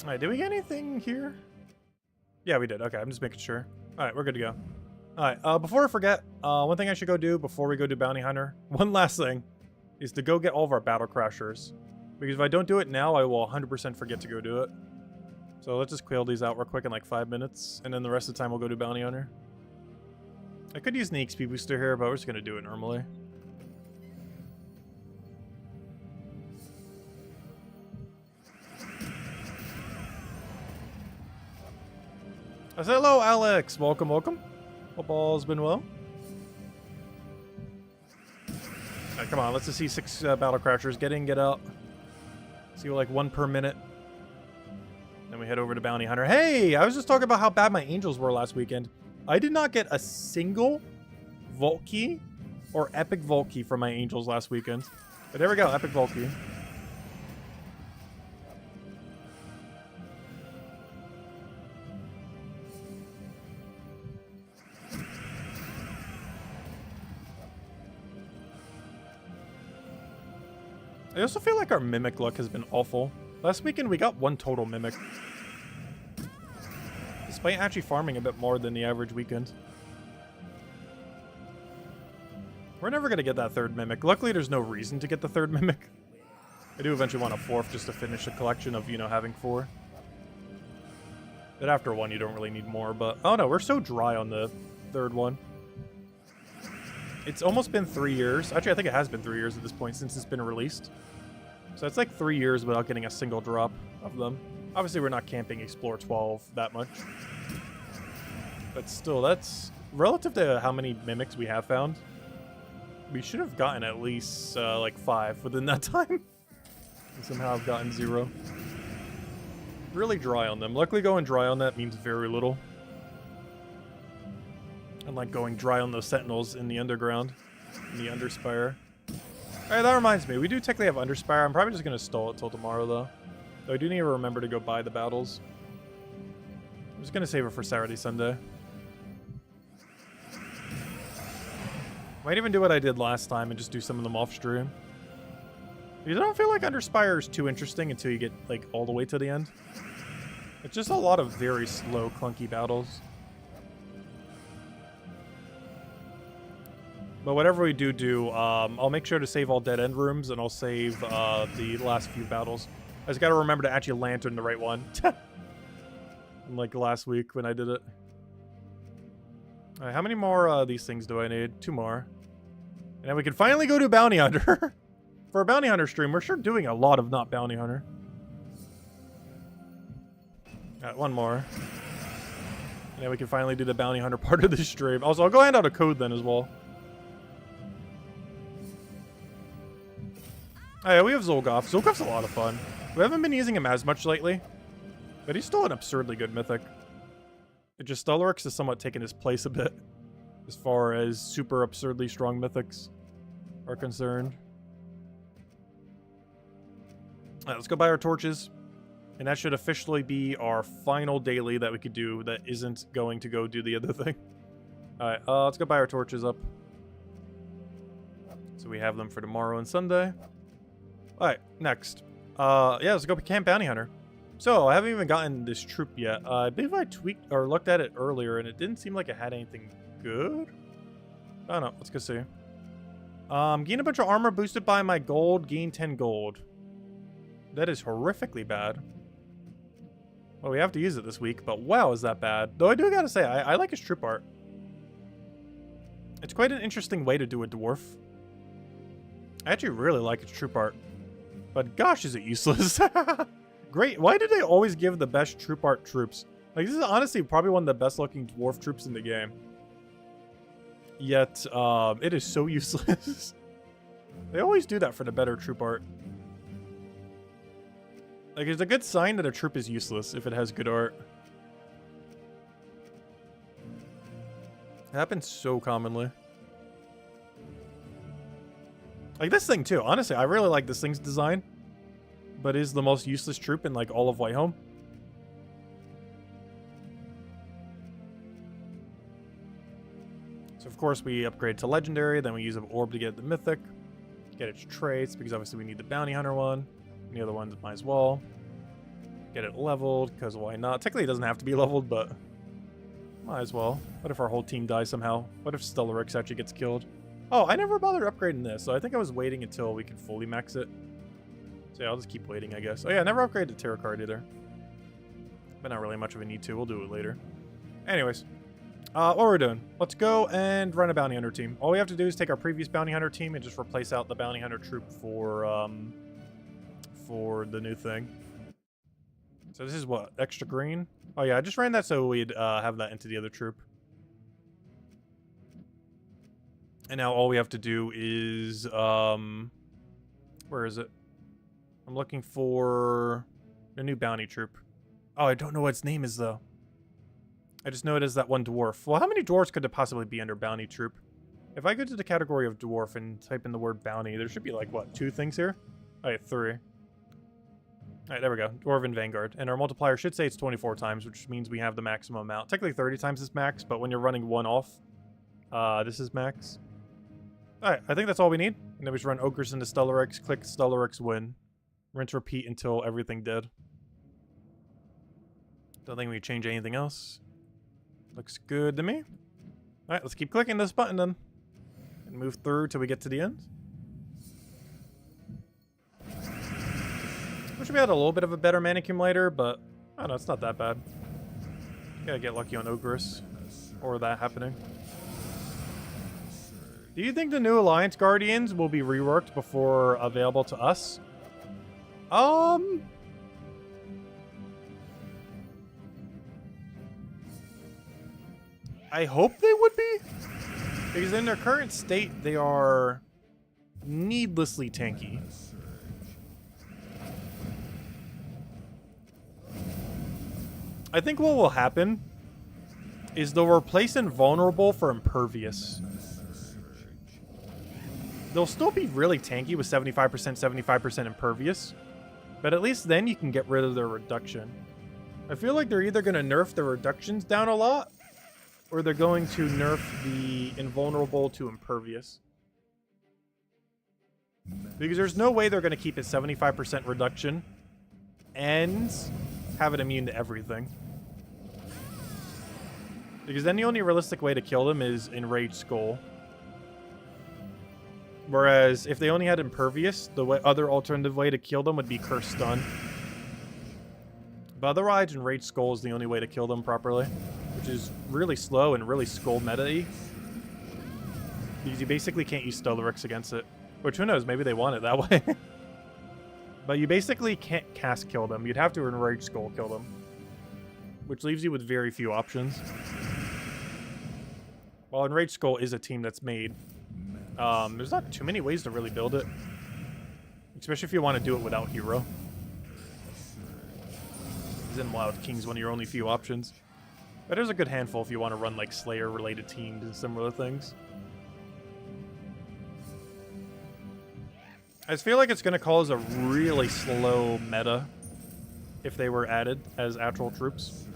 Alright, did we get anything here? Yeah, we did. Okay, I'm just making sure. Alright, we're good to go. Alright, before I forget, one thing I should go do before we go do Bounty Hunter, one last thing, is to go get all of our Battle Crashers. Because if I don't do it now, I will 100% forget to go do it. So let's just quail these out real quick in like 5 minutes, and then the rest of the time we'll go do Bounty Hunter. I could use an XP booster here, but we're just going to do it normally. I said hello, Alex. Welcome, welcome. Hope all's been well. Alright, come on. Let's just see 6 Battle Crashers. Get in, get out. See, like 1 per minute. Then we head over to Bounty Hunter. Hey, I was just talking about how bad my Angels were last weekend. I did not get a single Vault Key or Epic Vault Key from my Angels last weekend. But there we go, Epic Vault Key. I also feel like our Mimic luck has been awful. Last weekend we got 1 total Mimic. Despite actually farming a bit more than the average weekend. We're never going to get that 3rd Mimic. Luckily there's no reason to get the 3rd Mimic. I do eventually want a 4th just to finish a collection of, you know, having 4. But after 1 you don't really need more, but... Oh no, we're so dry on the 3rd one. It's almost been 3 years. Actually, I think it has been 3 years at this point since it's been released. So it's like 3 years without getting a single drop of them. Obviously, we're not camping Explore 12 that much. But still, that's... Relative to how many Mimics we have found, we should have gotten at least, like 5 within that time. And somehow I've gotten 0. Really dry on them. Luckily, going dry on that means very little. Unlike going dry on those Sentinels in the Underground, in the Underspire. Alright, that reminds me, we do technically have Underspire. I'm probably just going to stall it till tomorrow, though. Though I do need to remember to go buy the battles. I'm just going to save it for Saturday, Sunday. Might even do what I did last time and just do some of them off stream. Because I don't feel like Underspire is too interesting until you get, like, all the way to the end. It's just a lot of very slow, clunky battles. But whatever we do, I'll make sure to save all dead end rooms, and I'll save the last few battles. I just gotta remember to actually lantern the right one. Like last week when I did it. Alright, how many more of these things do I need? 2 more. And then we can finally go to Bounty Hunter. For a Bounty Hunter stream, we're sure doing a lot of not Bounty Hunter. Alright, 1 more. And then we can finally do the Bounty Hunter part of the stream. Also, I'll go hand out a code then as well. Oh yeah, we have Zolgoth. Zolgoth's a lot of fun. We haven't been using him as much lately, but he's still an absurdly good mythic. It just Stellaryx is somewhat taking his place a bit, as far as super absurdly strong mythics are concerned. Alright, let's go buy our torches, and that should officially be our final daily that we could do that isn't going to go do the other thing. Alright, let's go buy our torches up. So we have them for tomorrow and Sunday. Alright, next. Yeah, let's go Camp Bounty Hunter. So, I haven't even gotten this troop yet. I believe I tweaked or looked at it earlier, and it didn't seem like it had anything good. I don't know. Let's go see. Gain a bunch of armor boosted by my gold. Gain 10 gold. That is horrifically bad. Well, we have to use it this week, but wow, is that bad. Though I do gotta say, I like his troop art. It's quite an interesting way to do a dwarf. I actually really like his troop art. But gosh, is it useless. Great. Why do they always give the best troop art troops? Like, this is honestly probably one of the best looking dwarf troops in the game. Yet, it is so useless. They always do that for the better troop art. Like, it's a good sign that a troop is useless if it has good art. It happens so commonly. Like this thing too. Honestly, I really like this thing's design. But it is the most useless troop in like all of Whitehelm. So of course we upgrade to Legendary, then we use an orb to get the Mythic. Get its traits, because obviously we need the Bounty Hunter one. And the other ones might as well. Get it leveled, because why not? Technically it doesn't have to be leveled, but might as well. What if our whole team dies somehow? What if Stellarex actually gets killed? Oh, I never bothered upgrading this, so I think I was waiting until we could fully max it. So yeah, I'll just keep waiting, I guess. Oh yeah, I never upgraded the Terror card either. But not really much of a need to. We'll do it later. Anyways, what we're doing. Let's go and run a bounty hunter team. All we have to do is take our previous bounty hunter team and just replace out the bounty hunter troop for the new thing. So this is what? Extra green? Oh yeah, I just ran that so we'd have that into the other troop. And now all we have to do is, where is it? I'm looking for a new bounty troop. Oh, I don't know what its name is, though. I just know it is that one dwarf. Well, how many dwarves could it possibly be under bounty troop? If I go to the category of dwarf and type in the word bounty, there should be, like, what, 2 things here? Oh, yeah, 3. Alright, there we go. Dwarven Vanguard. And our multiplier should say it's 24 times, which means we have the maximum amount. Technically 30 times is max, but when you're running one off, this is max. Alright, I think that's all we need. And then we just run Ogres into Stellarex, click Stellarex, win. Rinse, repeat until everything dead. Don't think we change anything else. Looks good to me. Alright, let's keep clicking this button then. And move through till we get to the end. Wish we had a little bit of a better mana accumulator, but I don't know, it's not that bad. Gotta get lucky on Ogres. Or that happening. Do you think the new Alliance Guardians will be reworked before available to us? I hope they would be. Because in their current state, they are needlessly tanky. I think what will happen is they'll replace Invulnerable for Impervious. They'll still be really tanky with 75% Impervious, but at least then you can get rid of their reduction. I feel like they're either going to nerf the reductions down a lot, or they're going to nerf the Invulnerable to Impervious. Because there's no way they're going to keep it 75% reduction and have it immune to everything. Because then the only realistic way to kill them is Enraged Skull. Whereas if they only had Impervious, the other alternative way to kill them would be Curse Stun. But otherwise, Enraged Skull is the only way to kill them properly. Which is really slow and really Skull meta-y. Because you basically can't use Stellarex against it. Which, who knows, maybe they want it that way. But you basically can't cast kill them. You'd have to Enraged Skull kill them. Which leaves you with very few options. While Enraged Skull is a team that's made, there's not too many ways to really build it. Especially if you want to do it without Hero. Because then Wild King's one of your only few options. But there's a good handful if you want to run like Slayer-related teams and similar things. I just feel like it's going to cause a really slow meta if they were added as actual troops.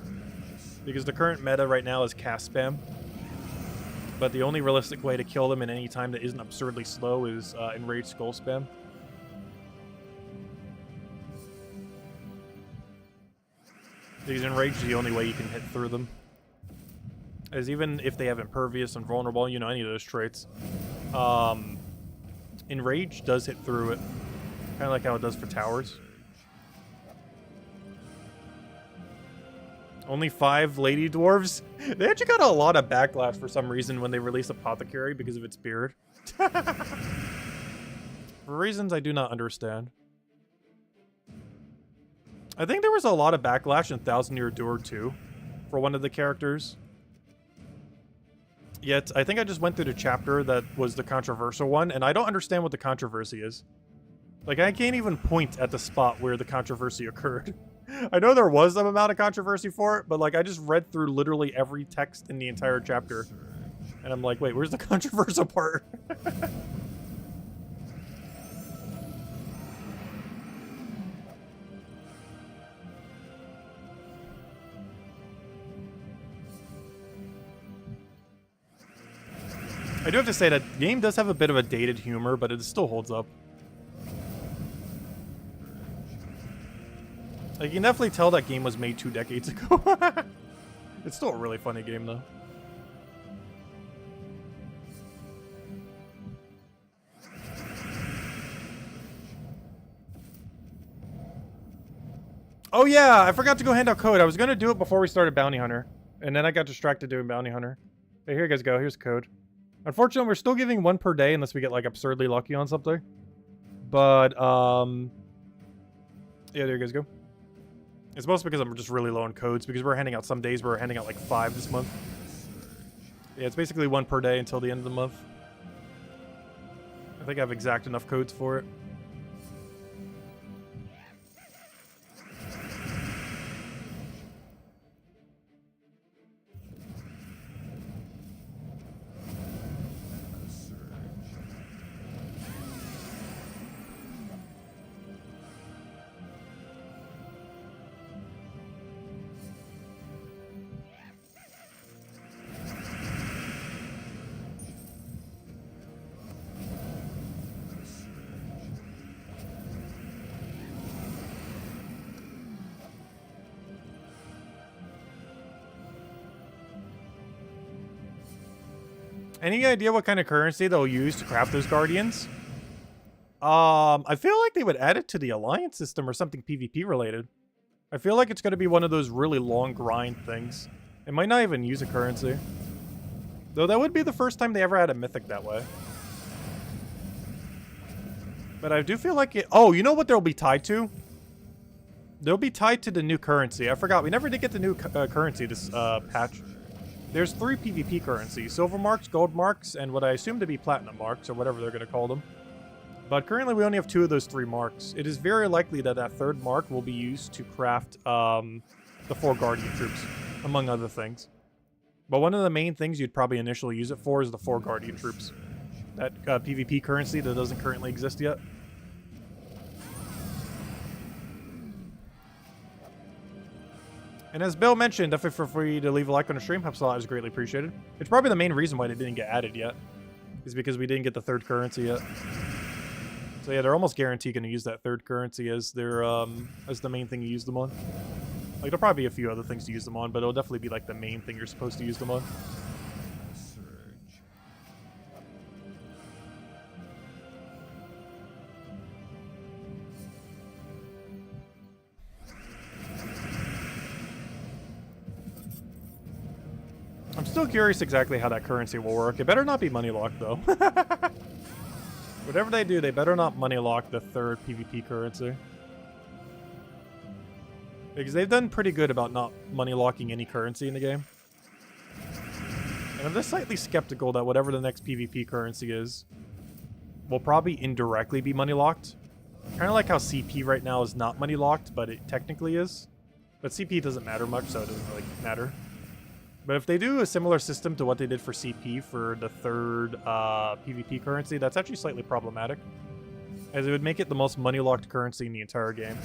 Because the current meta right now is cast spam. But the only realistic way to kill them in any time that isn't absurdly slow is Enraged Skull spam. Because Enraged is the only way you can hit through them. As even if they have Impervious and Vulnerable, you know, any of those traits. Enraged does hit through it. Kind of like how it does for towers. Only 5 Lady Dwarves? They actually got a lot of backlash for some reason when they released Apothecary because of its beard. For reasons I do not understand. I think there was a lot of backlash in Thousand Year Door too, for one of the characters. Yet, I think I just went through the chapter that was the controversial one, and I don't understand what the controversy is. Like, I can't even point at the spot where the controversy occurred. I know there was some amount of controversy for it, but, like, I just read through literally every text in the entire chapter. And I'm like, wait, where's the controversial part? I do have to say that the game does have a bit of a dated humor, but it still holds up. Like, you can definitely tell that game was made 2 decades ago. It's still a really funny game, though. Oh yeah, I forgot to go hand out code. I was gonna do it before we started Bounty Hunter, and then I got distracted doing Bounty Hunter. Okay, here you guys go. Here's code. Unfortunately, we're still giving 1 per day unless we get like absurdly lucky on something. But yeah, there you guys go. It's mostly because I'm just really low on codes because we're handing out some days we're handing out like 5 this month. Yeah, it's basically 1 per day until the end of the month. I think I have exact enough codes for it. Any idea what kind of currency they'll use to craft those guardians? I feel like they would add it to the alliance system or something PvP related. I feel like it's going to be one of those really long grind things. It might not even use a currency. Though that would be the first time they ever had a mythic that way. But I do feel like it... Oh, you know what they'll be tied to? They'll be tied to the new currency. I forgot. We never did get the new currency this patch. There's 3 PvP currencies. Silver marks, gold marks, and what I assume to be platinum marks, or whatever they're going to call them. But currently we only have 2 of those 3 marks. It is very likely that that 3rd mark will be used to craft the 4 Guardian troops, among other things. But one of the main things you'd probably initially use it for is the 4 Guardian troops. That PvP currency that doesn't currently exist yet. And as Bill mentioned, definitely feel free to leave a like on the stream. Helps a lot. Is greatly appreciated. It's probably the main reason why they didn't get added yet. Is because we didn't get the 3rd currency yet. So yeah, they're almost guaranteed going to use that 3rd currency as their as the main thing you use them on. Like, there'll probably be a few other things to use them on, but it'll definitely be like the main thing you're supposed to use them on. I'm still curious exactly how that currency will work. It better not be money locked, though. Whatever they do, they better not money lock the 3rd PvP currency. Because they've done pretty good about not money locking any currency in the game. And I'm just slightly skeptical that whatever the next PvP currency is will probably indirectly be money locked. Kind of like how CP right now is not money locked, but it technically is. But CP doesn't matter much, so it doesn't really matter. But if they do a similar system to what they did for CP for the 3rd PvP currency, that's actually slightly problematic. As it would make it the most money-locked currency in the entire game.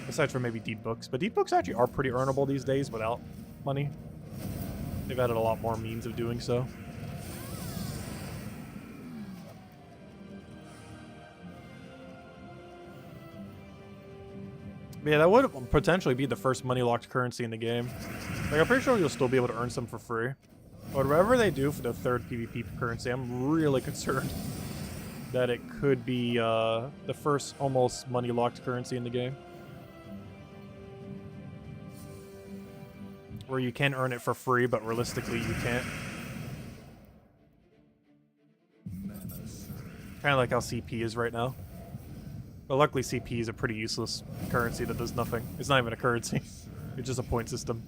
Aside from maybe deep books. But deep books actually are pretty earnable these days without money. They've added a lot more means of doing so. But yeah, that would potentially be the first money-locked currency in the game. Like, I'm pretty sure you'll still be able to earn some for free. But whatever they do for the 3rd PvP currency, I'm really concerned that it could be the first almost money-locked currency in the game. Where you can earn it for free, but realistically you can't. Kind of like how CP is right now. But luckily CP is a pretty useless currency that does nothing. It's not even a currency. It's just a point system.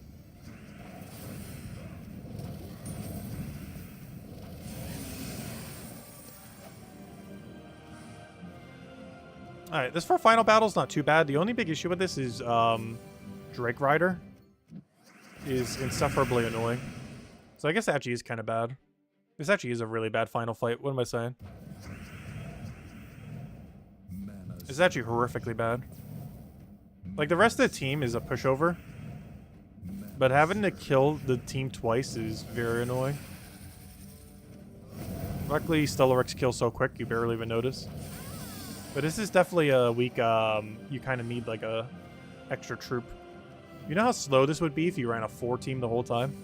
Alright, this for final battle's not too bad. The only big issue with this is Drake Rider is insufferably annoying. So I guess it actually is kind of bad. This actually is a really bad final fight. What am I saying? It's actually horrifically bad. Like, the rest of the team is a pushover. But having to kill the team twice is very annoying. Luckily, Stellarex kills so quick, you barely even notice. But this is definitely a week, you kind of need, like, a extra troop. You know how slow this would be if you ran a 4-team the whole time?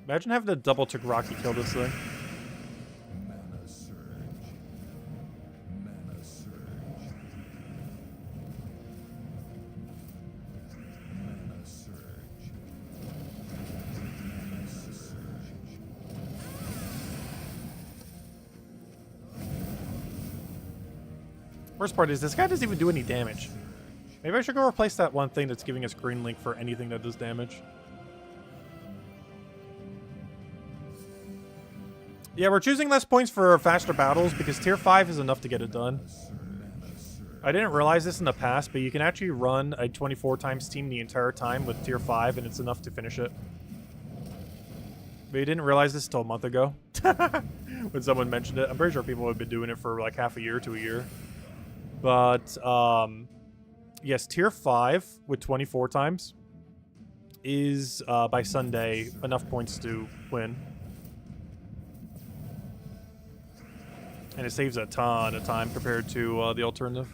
Imagine having to double Tagraki kill this thing. Mana surge. Mana surge. Mana surge. Mana surge. Worst part is this guy doesn't even do any damage. Maybe I should go replace that one thing that's giving us green link for anything that does damage. Yeah, we're choosing less points for faster battles because tier 5 is enough to get it done. I didn't realize this in the past, but you can actually run a 24 times team the entire time with tier 5 and it's enough to finish it. But you didn't realize this till a month ago when someone mentioned it. I'm pretty sure people have been doing it for like half a year to a year. But, yes, tier 5 with 24 times is, by Sunday, enough points to win. And it saves a ton of time compared to the alternative.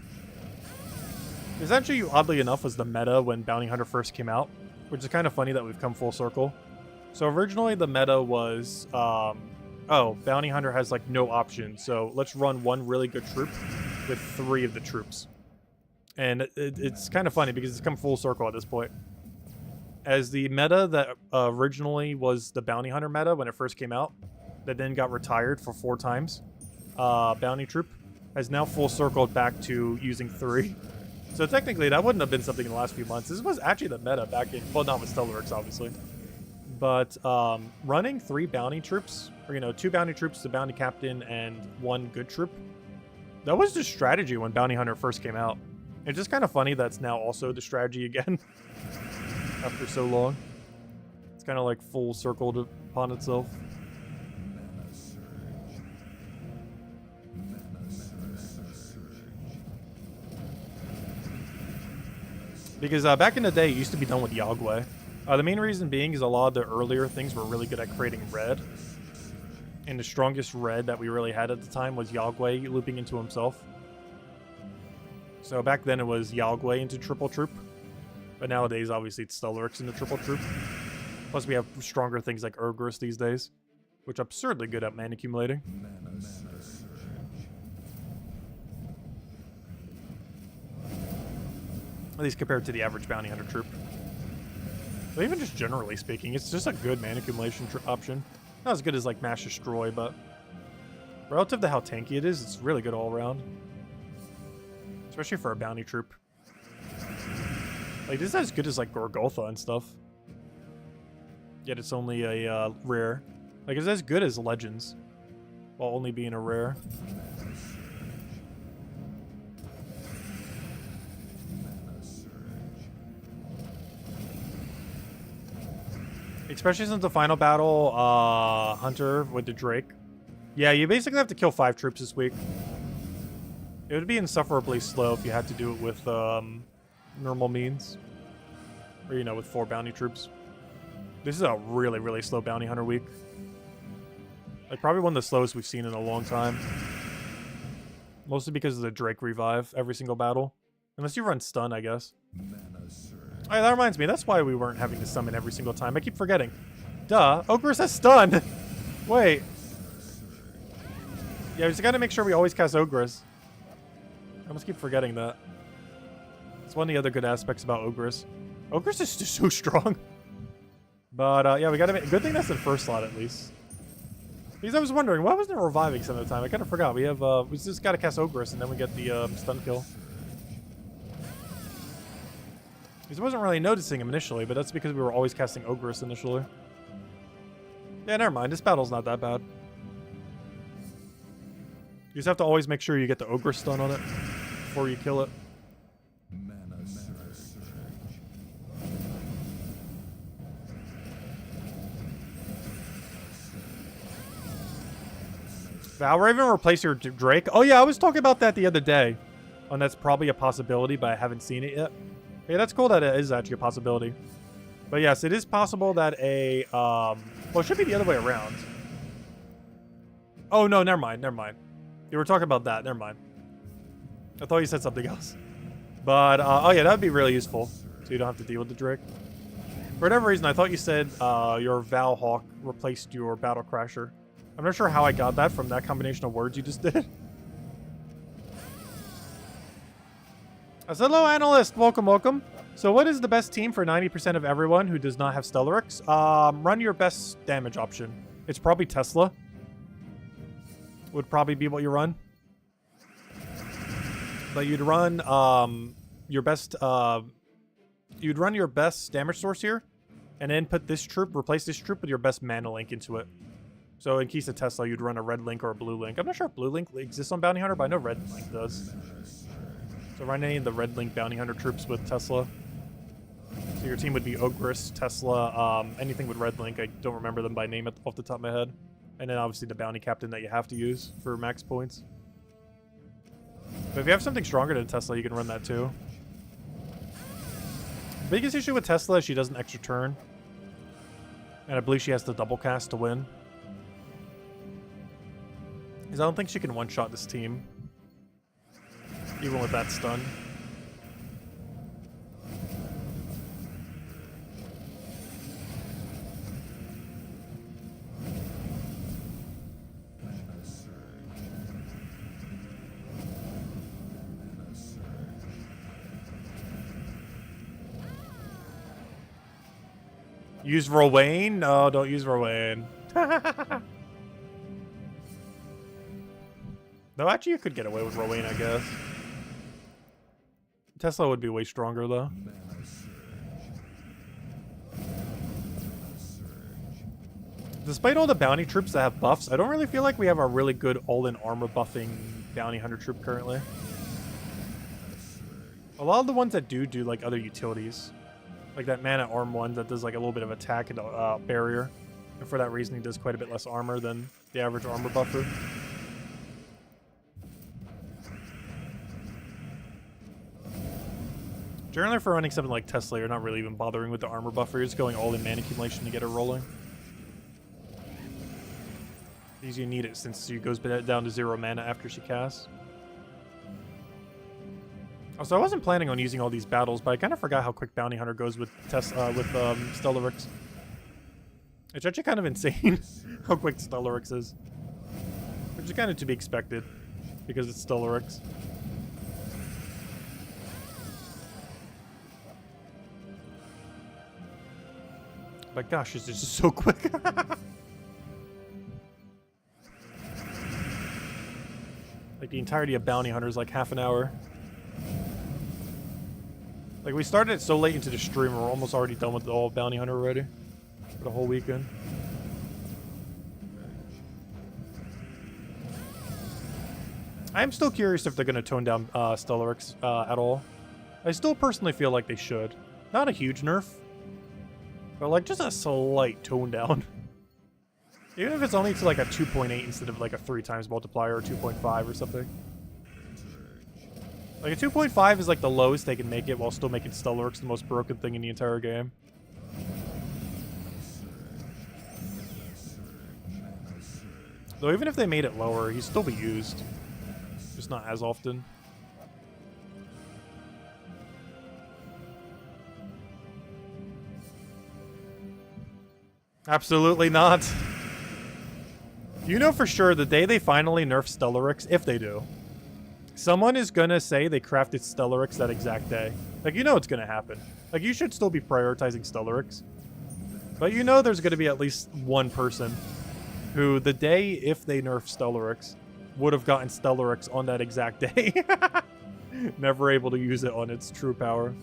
This actually, oddly enough, was the meta when Bounty Hunter first came out, which is kind of funny that we've come full circle. So originally the meta was, oh, Bounty Hunter has like no option, so let's run one really good troop with 3 of the troops. And it's kind of funny because it's come full circle at this point. As the meta that originally was the Bounty Hunter meta when it first came out, that then got retired for 4 times, Bounty Troop has now full circled back to using 3. So technically that wouldn't have been something in the last few months. This was actually the meta back in, well, not with Stellaryx obviously. But running 3 Bounty Troops, or 2 Bounty Troops, the Bounty Captain, and 1 good troop, that was the strategy when Bounty Hunter first came out. It's just kind of funny that's now also the strategy again after so long. It's kind of like full circled upon itself. Mana surge. Mana surge. Because back in the day, it used to be done with Yagwe. The main reason being is a lot of the earlier things were really good at creating red. And the strongest red that we really had at the time was Yagwe looping into himself. So back then it was Yagwe into triple troop. But nowadays, obviously, it's Stellaryx into triple troop. Plus we have stronger things like Urgrus these days, which are absurdly good at mana accumulating. Mana surge. At least compared to the average Bounty Hunter troop. But even just generally speaking, it's just a good mana accumulation option. Not as good as like Mass Destroy, but relative to how tanky it is, it's really good all around. Especially for a bounty troop. Like, this is as good as like Gorgotha and stuff. Yet it's only a rare. Like, it's as good as Legends, while only being a rare. Especially since the final battle, Hunter with the Drake. Yeah, you basically have to kill 5 troops this week. It would be insufferably slow if you had to do it with normal means. Or, with 4 bounty troops. This is a really, really slow bounty hunter week. Like, probably one of the slowest we've seen in a long time. Mostly because of the Drake revive every single battle. Unless you run stun, I guess. Mana surge. Oh, yeah, that reminds me. That's why we weren't having to summon every single time. I keep forgetting. Duh. Ogres has stun. Wait. Yeah, we just gotta make sure we always cast Ogres. I almost keep forgetting that. It's one of the other good aspects about Ogres. Ogres is just so strong. But, yeah, we gotta make... Good thing that's in first slot, at least. Because I was wondering, why wasn't it reviving some of the time? I kind of forgot. We have, we just gotta cast Ogres, and then we get the, stun kill. Because I wasn't really noticing him initially, but that's because we were always casting Ogres initially. Yeah, never mind. This battle's not that bad. You just have to always make sure you get the Ogre stun on it before you kill it. Mana surge. Valraven replace your Drake? Oh yeah, I was talking about that the other day. And that's probably a possibility, but I haven't seen it yet. Yeah, that's cool that it is actually a possibility. But yes, it is possible that a... well, it should be the other way around. Oh, no, never mind, never mind. You were talking about that, never mind. I thought you said something else. But, oh yeah, that'd be really useful. So you don't have to deal with the Drake. For whatever reason, I thought you said your Valhawk replaced your Battle Crasher. I'm not sure how I got that from that combination of words you just did. Hello, analyst. Welcome, welcome. So what is the best team for 90% of everyone who does not have Stellarex? Run your best damage option. It's probably Tesla. Would probably be what you run. But you'd run your best you'd run your best damage source here, and then put this troop, replace this troop with your best mana link into it. So in case of Tesla, you'd run a red link or a blue link. I'm not sure if blue link exists on Bounty Hunter, but I know red link does. So run any of the red link Bounty Hunter troops with Tesla. So your team would be Ogress, Tesla, anything with red link. I don't remember them by name off the top of my head. And then obviously the bounty captain that you have to use for max points. But if you have something stronger than Tesla, you can run that too. Biggest issue with Tesla is she does an extra turn. And I believe she has to double cast to win. Because I don't think she can one-shot this team. Even with that stun. Use Rowain? No, don't use Rowain. No, actually you could get away with Rowain, I guess. Tesla would be way stronger, though. Despite all the bounty troops that have buffs, I don't really feel like we have a really good all-in armor buffing bounty hunter troop currently. A lot of the ones that do like other utilities. Like that mana arm one that does like a little bit of attack and barrier. And for that reason, he does quite a bit less armor than the average armor buffer. Generally, for running something like Tesla, you're not really even bothering with the armor buffer. You're just going all in mana accumulation to get her rolling. Because you need it since she goes down to 0 mana after she casts. Also, I wasn't planning on using all these battles, but I kind of forgot how quick Bounty Hunter goes with Stellarex. It's actually kind of insane how quick Stellarex is. Which is kind of to be expected, because it's Stellarex. But gosh, it's just so quick. Like the entirety of Bounty Hunter is like half an hour. Like we started it so late into the stream, we're almost already done with all Bounty Hunter already. For the whole weekend. I am still curious if they're going to tone down Stellarex at all. I still personally feel like they should. Not a huge nerf. But like just a slight tone down. Even if it's only to like a 2.8 instead of like a 3 times multiplier or 2.5 or something. Like a 2.5 is like the lowest they can make it while still making Stellarex the most broken thing in the entire game. Though even if they made it lower, he'd still be used. Just not as often. Absolutely not. You know for sure the day they finally nerf Stellarex, if they do, someone is gonna say they crafted Stellarex that exact day. Like, you know it's gonna happen. Like, you should still be prioritizing Stellarex. But you know there's gonna be at least one person who, the day if they nerf Stellarex, would have gotten Stellarex on that exact day. Never able to use it on its true power.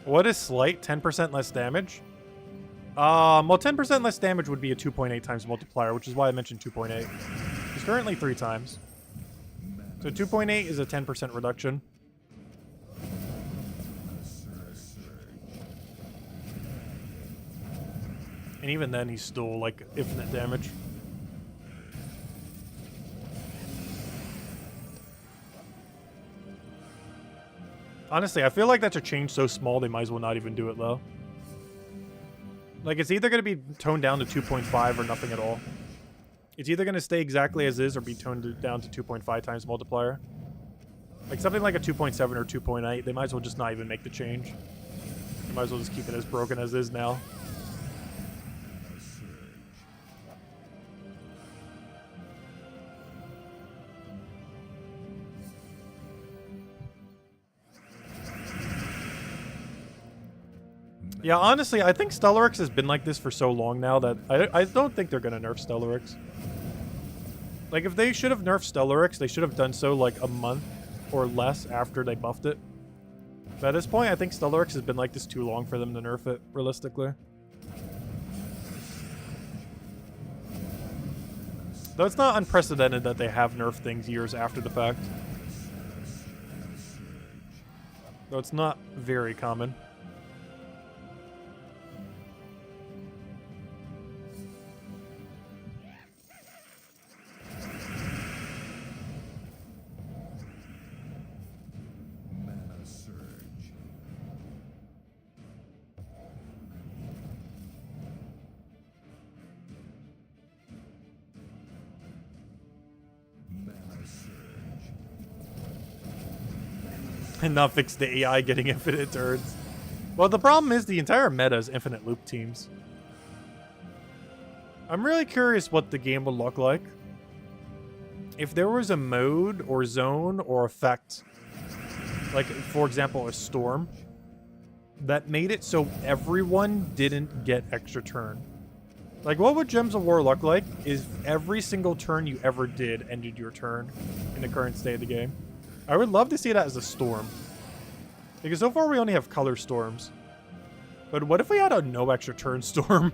What is slight? 10% less damage? Well, 10% less damage would be a 2.8 times multiplier, which is why I mentioned 2.8. It's currently 3 times. So 2.8 is a 10% reduction. And even then, he's still, like, infinite damage. Honestly, I feel like that's a change so small they might as well not even do it, though. Like, it's either going to be toned down to 2.5 or nothing at all. It's either going to stay exactly as is or be toned down to 2.5 times multiplier. Like, something like a 2.7 or 2.8, they might as well just not even make the change. They might as well just keep it as broken as is now. Yeah, honestly, I think Stellarex has been like this for so long now that I don't think they're going to nerf Stellarex. Like, if they should have nerfed Stellarex, they should have done so, like, a month or less after they buffed it. But at this point, I think Stellarex has been like this too long for them to nerf it, realistically. Though it's not unprecedented that they have nerfed things years after the fact. Though it's not very common. And not fix the AI getting infinite turns. Well, the problem is the entire meta is infinite loop teams. I'm really curious what the game would look like if there was a mode or zone or effect, like, for example, a storm, that made it so everyone didn't get extra turn. Like, what would Gems of War look like if every single turn you ever did ended your turn in the current state of the game? I would love to see that as a storm. Because so far we only have color storms. But what if we had a no extra turn storm?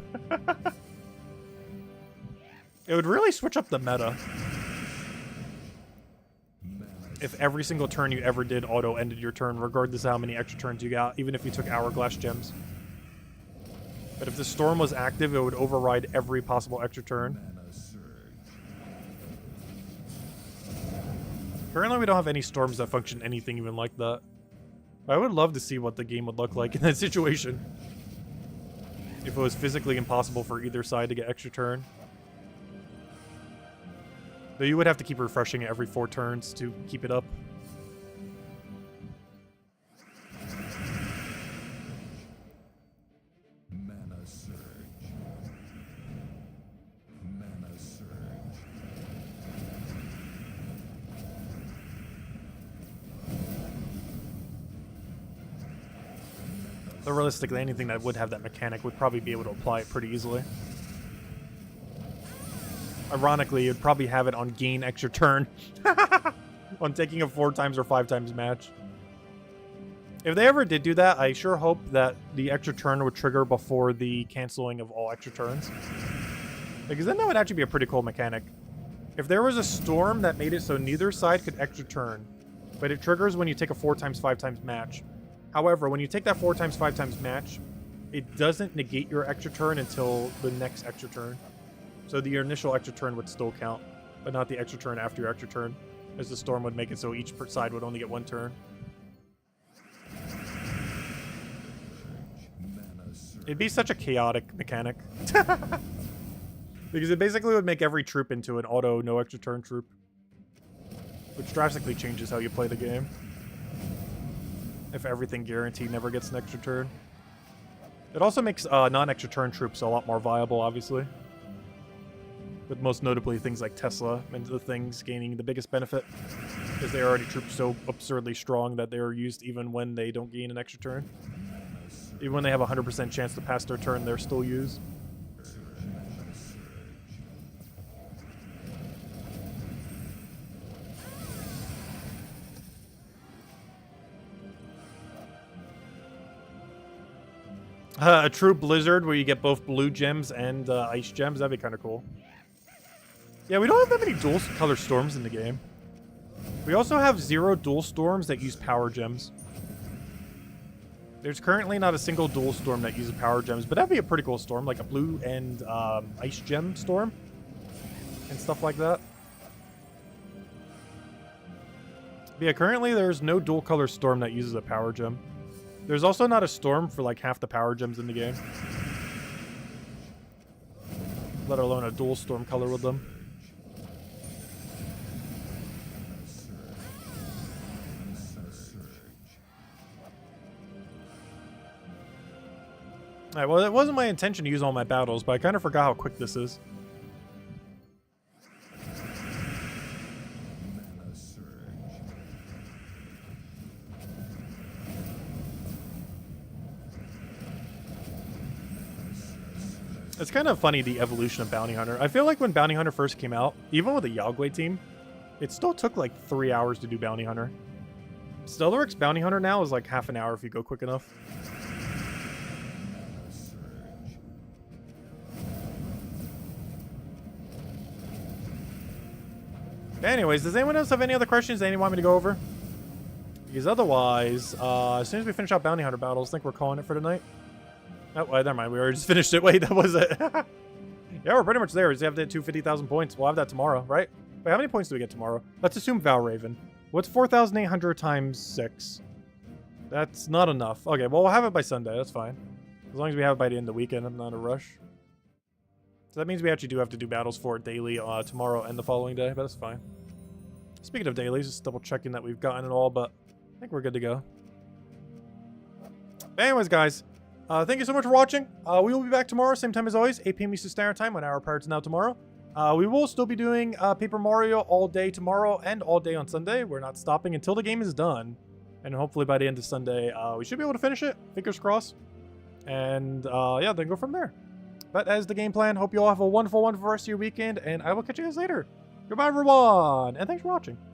It would really switch up the meta. If every single turn you ever did auto ended your turn, regardless of how many extra turns you got, even if you took Hourglass Gems. But if the storm was active, it would override every possible extra turn. Currently, we don't have any storms that function anything even like that. I would love to see what the game would look like in that situation. If it was physically impossible for either side to get extra turn. Though you would have to keep refreshing it every 4 turns to keep it up. Mana surge. Mana surge. But realistically, anything that would have that mechanic would probably be able to apply it pretty easily. Ironically, you'd probably have it on gain extra turn. On taking a 4 times or 5 times match. If they ever did do that, I sure hope that the extra turn would trigger before the canceling of all extra turns. Because then that would actually be a pretty cool mechanic. If there was a storm that made it so neither side could extra turn, but it triggers when you take a 4 times 5 times match. However, when you take that 4 times 5 times match, it doesn't negate your extra turn until the next extra turn. So your initial extra turn would still count, but not the extra turn after your extra turn, as the storm would make it so each side would only get 1 turn. It'd be such a chaotic mechanic. Because it basically would make every troop into an auto no extra turn troop. Which drastically changes how you play the game. If everything guaranteed never gets an extra turn. It also makes non-extra turn troops a lot more viable, obviously. With most notably things like Tesla and the things gaining the biggest benefit. Because they are already troops so absurdly strong that they are used even when they don't gain an extra turn. Even when they have a 100% chance to pass their turn, they're still used. A true Blizzard where you get both blue gems and ice gems, that'd be kind of cool. Yeah, we don't have that many dual color storms in the game. We also have 0 dual storms that use power gems. There's currently not a single dual storm that uses power gems, but that'd be a pretty cool storm, like a blue and ice gem storm and stuff like that. But yeah, currently there's no dual color storm that uses a power gem. There's also not a storm for like half the power gems in the game. Let alone a dual storm color with them. Alright, well, it wasn't my intention to use all my battles, but I kind of forgot how quick this is. Mana surge. It's kind of funny, the evolution of Bounty Hunter. I feel like when Bounty Hunter first came out, even with the Yagwe team, it still took like 3 hours to do Bounty Hunter. Stellaryx Bounty Hunter now is like half an hour if you go quick enough. Mana surge. Anyways, does anyone else have any other questions they want me to go over? Because otherwise, as soon as we finish out Bounty Hunter battles, I think we're calling it for tonight. Oh, wait, never mind. We already just finished it. Wait, that was it. Yeah, we're pretty much there. We just have to hit 250,000 points. We'll have that tomorrow, right? Wait, how many points do we get tomorrow? Let's assume Valraven. What's 4,800 times 6? That's not enough. Okay, well, we'll have it by Sunday. That's fine. As long as we have it by the end of the weekend, I'm not in a rush. So that means we actually do have to do battles for it daily tomorrow and the following day, but that's fine. Speaking of dailies, just double checking that we've gotten it all, but I think we're good to go. But anyways, guys, thank you so much for watching. We will be back tomorrow, same time as always, 8 p.m. Eastern Standard Time, 1 hour prior to now tomorrow. We will still be doing Paper Mario all day tomorrow and all day on Sunday. We're not stopping until the game is done. And hopefully by the end of Sunday, we should be able to finish it. Fingers crossed. And yeah, then go from there. But as the game plan, hope you all have a wonderful, wonderful rest of your weekend. And I will catch you guys later. Goodbye, everyone. And thanks for watching.